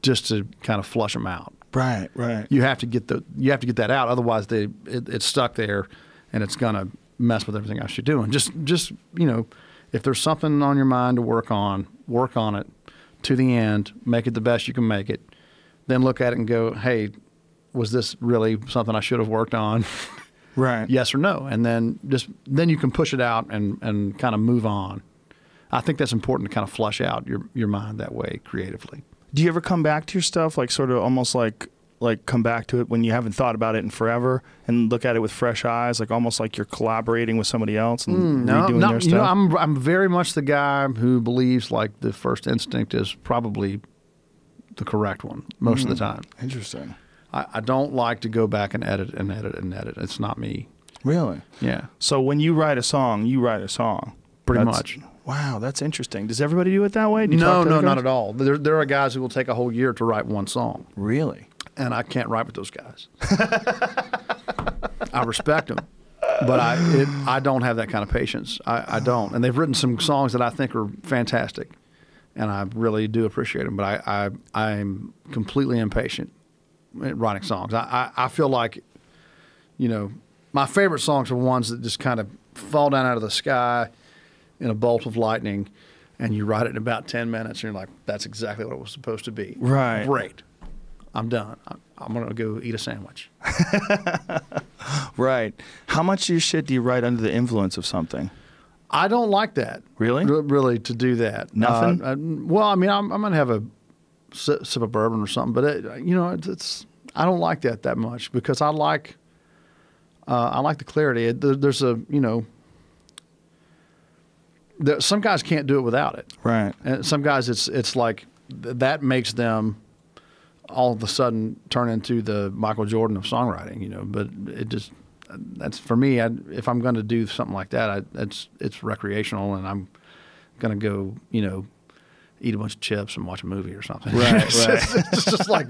just to kind of flush them out. Right. You have to get that out. Otherwise, it's stuck there, and it's gonna mess with everything else you're doing. Just you know, if there's something on your mind to work on it to the end. Make it the best you can make it. Then look at it and go, hey, was this really something I should have worked on? Right. Yes or no. And then you can push it out and kind of move on. I think that's important to kind of flush out your mind that way creatively. Do you ever come back to your stuff, like sort of almost like come back to it when you haven't thought about it in forever and look at it with fresh eyes, like almost like you're collaborating with somebody else and redoing their stuff? You know, I'm very much the guy who believes like the first instinct is probably the correct one most of the time. Interesting. I don't like to go back and edit and edit and edit. It's not me. Really? Yeah. So when you write a song, you write a song. Pretty much. Wow, that's interesting. Does everybody do it that way? No, not at all. There are guys who will take a whole year to write one song. Really? And I can't write with those guys. I respect them, but I don't have that kind of patience. I don't. And they've written some songs that I think are fantastic, and I really do appreciate them. But I'm completely impatient at writing songs. I feel like, you know, my favorite songs are ones that just kind of fall down out of the sky in a bolt of lightning, and you write it in about 10 minutes, and you're like, that's exactly what it was supposed to be. Right. Great. I'm done. I'm going to go eat a sandwich. Right. How much of your shit do you write under the influence of something? I don't like that. Really? Really, to do that. Nothing? Well, I mean, I'm going to have a sip of bourbon or something, but I don't like that much because I like the clarity. There's a, you know, some guys can't do it without it. Right. And some guys, it's like that makes them all of a sudden turn into the Michael Jordan of songwriting, you know. But that's for me. If I'm going to do something like that, it's recreational, and I'm going to go, you know, eat a bunch of chips and watch a movie or something. Right. It's just like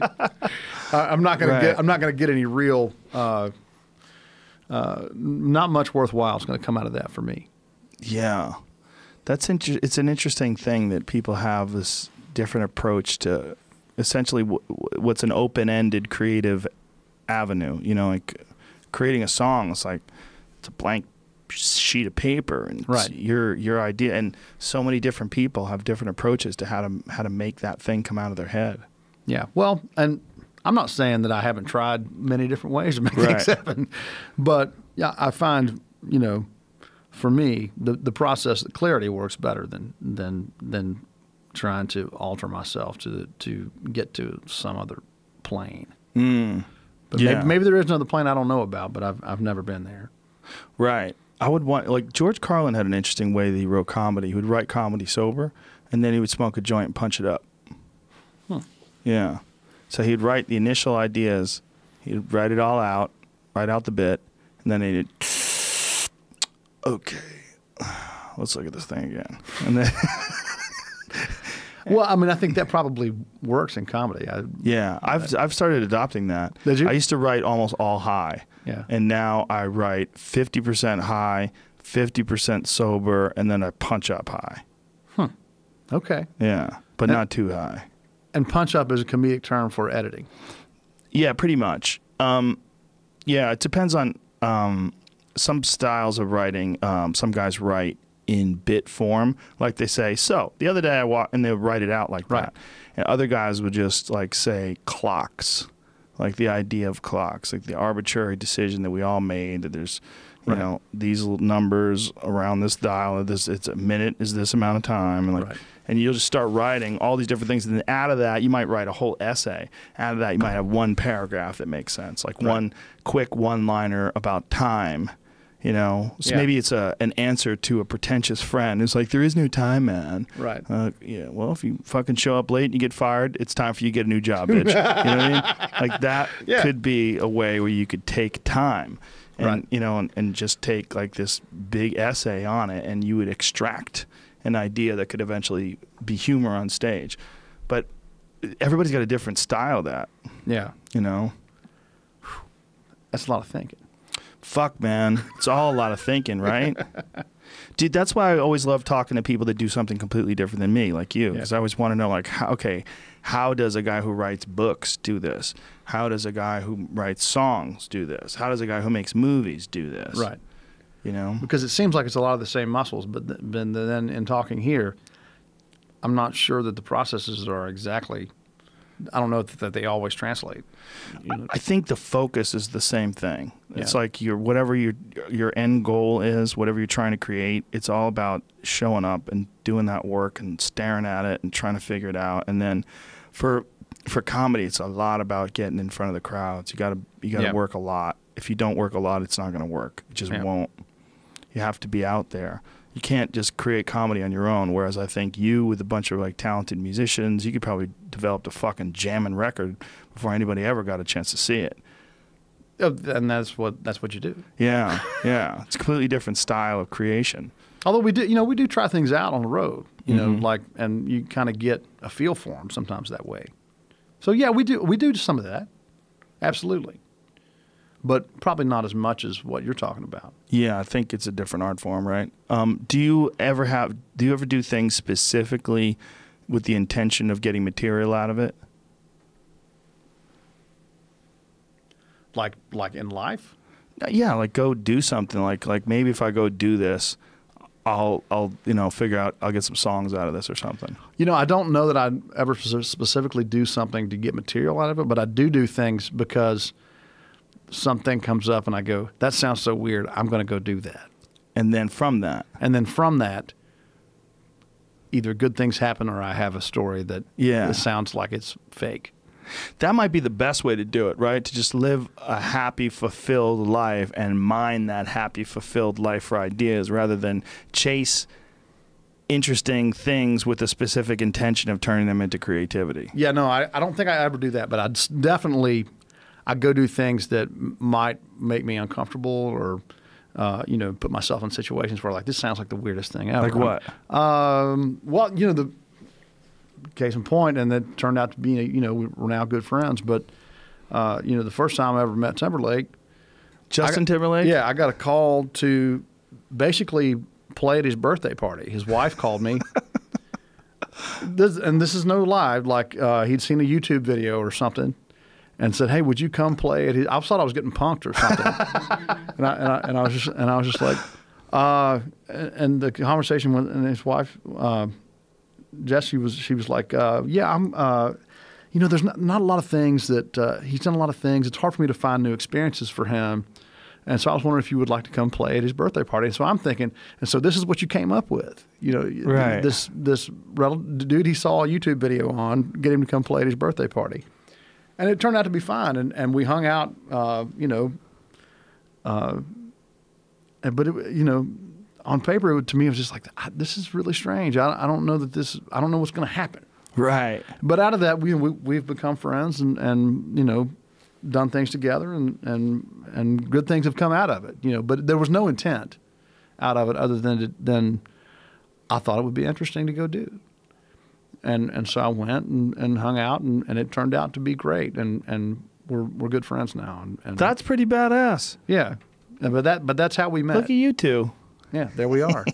I'm not going to get any real. Not much worthwhile is going to come out of that for me. Yeah. It's an interesting thing that people have this different approach to essentially what's an open-ended creative avenue. You know, like creating a song, it's like it's a blank sheet of paper, and it's your idea. And so many different people have different approaches to how to make that thing come out of their head. Yeah. Well, and I'm not saying that I haven't tried many different ways to make things happen, but yeah, I find for me, the process, the clarity works better than trying to alter myself to get to some other plane. But maybe there is another plane I don't know about, but I've never been there. Right. I would want, like, George Carlin had an interesting way that he wrote comedy. He would write comedy sober, and then he would smoke a joint and punch it up. Yeah. So he'd write the initial ideas, he'd write it all out, write out the bit, and then he'd, okay, let's look at this thing again. And then well, I mean, I think that probably works in comedy. I've started adopting that. Did you? I used to write almost all high. Yeah. And now I write 50% high, 50% sober, and then I punch up high. Okay. Yeah, but not too high. And punch up is a comedic term for editing. Yeah, pretty much. Yeah, it depends on some styles of writing. Some guys write in bit form, like they say, so the other day I walked, and they'll write it out like that. And other guys would just like say clocks, like the idea of clocks, like the arbitrary decision that we all made, that there's, you know, these little numbers around this dial, it's a minute is this amount of time, and like, and you'll just start writing all these different things, and then out of that you might write a whole essay. Out of that you might have one paragraph that makes sense, like one quick one-liner about time. You know, so maybe it's an answer to a pretentious friend. It's like, there is no time, man. Right. Yeah. Well, if you fucking show up late and you get fired, it's time for you to get a new job, bitch. You know what I mean? Like that could be a way where you could take time, and you know, and just take like this big essay on it, and you would extract an idea that could eventually be humor on stage. But everybody's got a different style of that. Yeah. You know. That's a lot of thinking. Fuck, man. It's all a lot of thinking, right? Dude, that's why I always love talking to people that do something completely different than me, like you. Because I always want to know, like, how does a guy who writes books do this? How does a guy who writes songs do this? How does a guy who makes movies do this? Right. You know? Because it seems like it's a lot of the same muscles, but then in talking here, I'm not sure that the processes are exactly... I don't know that they always translate. You know? I think the focus is the same thing. It's like whatever your end goal is, whatever you're trying to create, it's all about showing up and doing that work and staring at it and trying to figure it out. And then for comedy, it's a lot about getting in front of the crowds. You gotta work a lot. If you don't work a lot, it's not going to work. It just won't. You have to be out there. You can't just create comedy on your own, whereas I think you, with a bunch of like talented musicians, you could probably develop a fucking jamming record before anybody ever got a chance to see it. And that's what you do. Yeah, yeah. It's a completely different style of creation. Although we do try things out on the road, you know, like, and you kind of get a feel for them sometimes that way. So yeah, we do some of that, absolutely. But probably not as much as what you're talking about. Yeah, I think it's a different art form, right? Do you ever do things specifically with the intention of getting material out of it? Like in life? Yeah, like go do something. Like maybe if I go do this, I'll figure out, I'll get some songs out of this or something. You know, I don't know that I'd ever specifically do something to get material out of it, but I do things because something comes up and I go, that sounds so weird, I'm going to go do that. And then from that, either good things happen or I have a story that sounds like it's fake. That might be the best way to do it, right? To just live a happy, fulfilled life and mine that happy, fulfilled life for ideas rather than chase interesting things with a specific intention of turning them into creativity. Yeah, no, I don't think I ever do that, but I go do things that might make me uncomfortable or, put myself in situations where, like, this sounds like the weirdest thing ever. Like what? Well, the case in point, and that turned out to be, we're now good friends. But, the first time I ever met Timberlake. Justin Timberlake? Yeah, I got a call to basically play at his birthday party. His wife called me. This is no lie. Like, he'd seen a YouTube video or something. And said, "Hey, would you come play?" I thought I was getting punked or something, and I was just like, and the conversation with his wife, Jessie was like, "Yeah, I'm, there's not a lot of things that he's done a lot of things. It's hard for me to find new experiences for him, And so I was wondering if you would like to come play at his birthday party. And so I'm thinking, and so this is what you came up with, Right. This dude he saw a YouTube video on, get him to come play at his birthday party, and it turned out to be fine. And we hung out, but on paper, to me, it was just like, this is really strange. I don't know I don't know what's going to happen. Right. But out of that, we've become friends and done things together, and good things have come out of it. But there was no intent out of it other than I thought it would be interesting to go do. And so I went and hung out, and it turned out to be great. And we're good friends now. And That's pretty badass. yeah. But that's how we met. Look at you two. Yeah, there we are.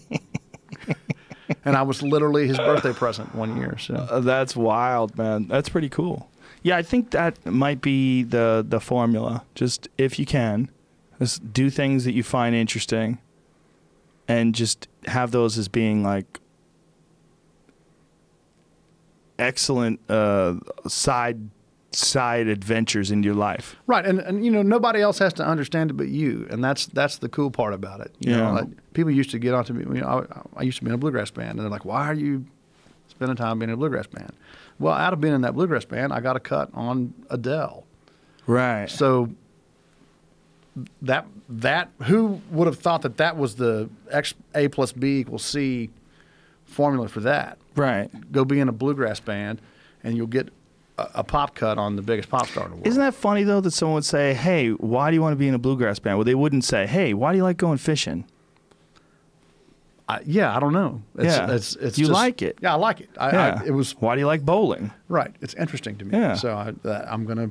And I was literally his birthday present one year. So That's wild, man. That's pretty cool. Yeah, I think that might be the formula. Just if you can, just do things that you find interesting, and just have those as being like excellent side adventures in your life. right, and nobody else has to understand it but you, and that's the cool part about it. Yeah. People used to get onto me. I used to be in a bluegrass band, and they're like, "Why are you spending time being in a bluegrass band?" Well, out of being in that bluegrass band, I got a cut on Adele. Right. So that who would have thought that was the A plus B equals C formula for that? Right. Go be in a bluegrass band, and you'll get a pop cut on the biggest pop star in the world. Isn't that funny though that someone would say, "Hey, why do you want to be in a bluegrass band?" Well, they wouldn't say, "Hey, why do you like going fishing?" I don't know. It's You just, like it. Yeah, I like it. Yeah. It was Why do you like bowling? right. It's interesting to me. Yeah. So I'm gonna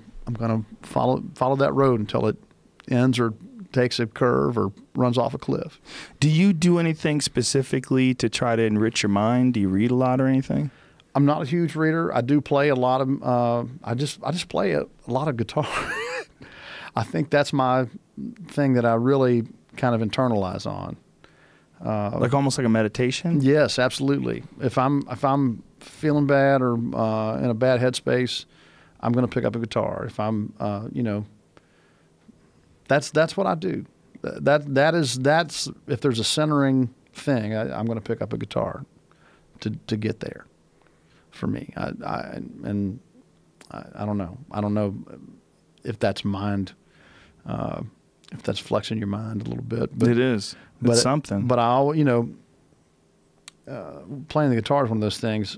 follow that road until it ends or takes a curve or runs off a cliff. Do you do anything specifically to try to enrich your mind? Do you read a lot or anything? I'm not a huge reader. I do play a lot of. I just play a lot of guitar. I think that's my thing that I really kind of internalize on. Like almost like a meditation? Yes, absolutely. If I'm feeling bad or in a bad headspace, I'm going to pick up a guitar. If I'm, that's what I do. That's if there's a centering thing, I'm going to pick up a guitar to get there. For me, I don't know. I don't know if that's mind, if that's flexing your mind a little bit. But it is. It's something. But playing the guitar is one of those things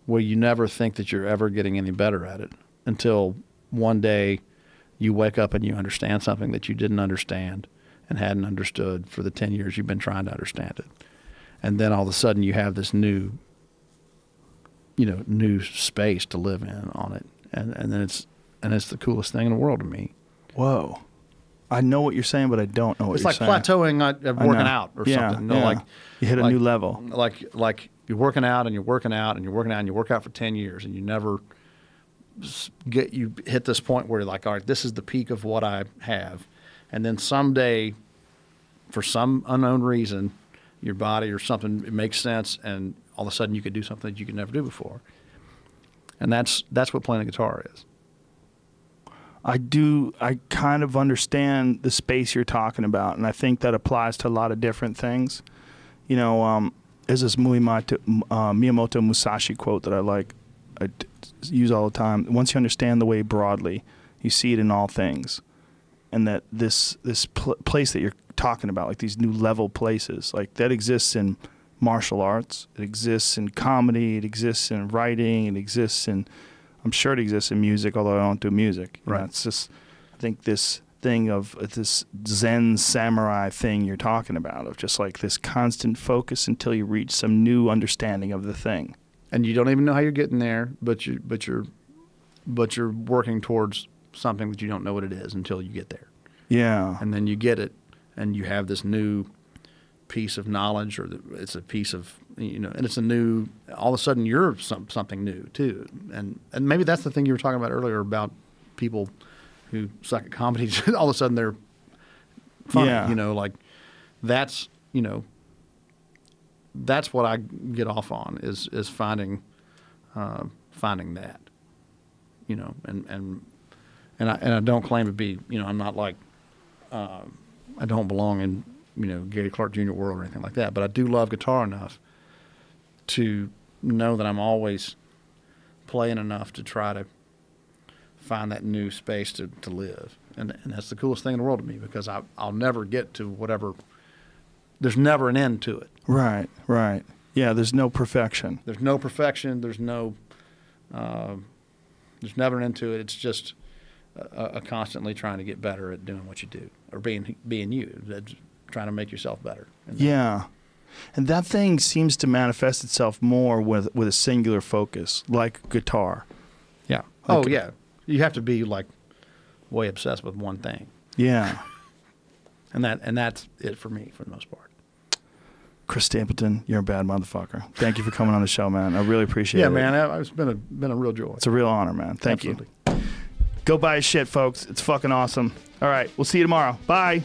where you never think that you're ever getting any better at it until one day you wake up and you understand something that you didn't understand and hadn't understood for the 10 years you've been trying to understand it. And then all of a sudden you have this new space to live in on it. And then it's the coolest thing in the world to me. Whoa. I know what you're saying, but I don't know what It's you're like saying. plateauing at working out or something. Like you hit a new level. Like you're working out and you're working out and you're working out and you work out for 10 years and you never you hit this point where you're like, all right, this is the peak of what I have. And then someday, for some unknown reason, your body or something, it makes sense, and all of a sudden you could do something that you could never do before. And that's what playing the guitar is. I kind of understand the space you're talking about, and I think that applies to a lot of different things. There's this Miyamoto Musashi quote that I use all the time. Once you understand the way broadly, you see it in all things. And that this place that you're talking about, like these new level places, like that exists in martial arts, it exists in comedy, it exists in writing, it exists in, I'm sure it exists in music, although I don't do music. Right. It's just, I think this thing of this Zen samurai thing you're talking about, of just like this constant focus until you reach some new understanding of the thing. And you don't even know how you're getting there, but you're working towards something that you don't know what it is until you get there. Yeah. And then you get it, and you have this new piece of knowledge, or it's a piece of, and it's a new, all of a sudden you're something new too. And maybe that's the thing you were talking about earlier about people who suck at comedy. All of a sudden they're funny, Yeah. like that's, that's what I get off on is finding that, and I don't claim to be, I'm not like, I don't belong in, Gary Clark Jr. world or anything like that. But I do love guitar enough to know that I'm always playing enough to try to find that new space to live. And that's the coolest thing in the world to me, because I'll never get to whatever. There's never an end to it. Right, right. Yeah, there's no perfection. There's no perfection. There's never an end to it. It's just a constantly trying to get better at doing what you do, or being you, trying to make yourself better. Yeah. And that thing seems to manifest itself more with a singular focus, like guitar. Yeah. Like, oh, yeah. You have to be like way obsessed with one thing. Yeah. And that's it for me for the most part. Chris Stapleton, you're a bad motherfucker. Thank you for coming on the show, man. I really appreciate it. Yeah, man. It's been a real joy. It's a real honor, man. Thank you. Go buy his shit, folks. It's fucking awesome. All right. We'll see you tomorrow. Bye.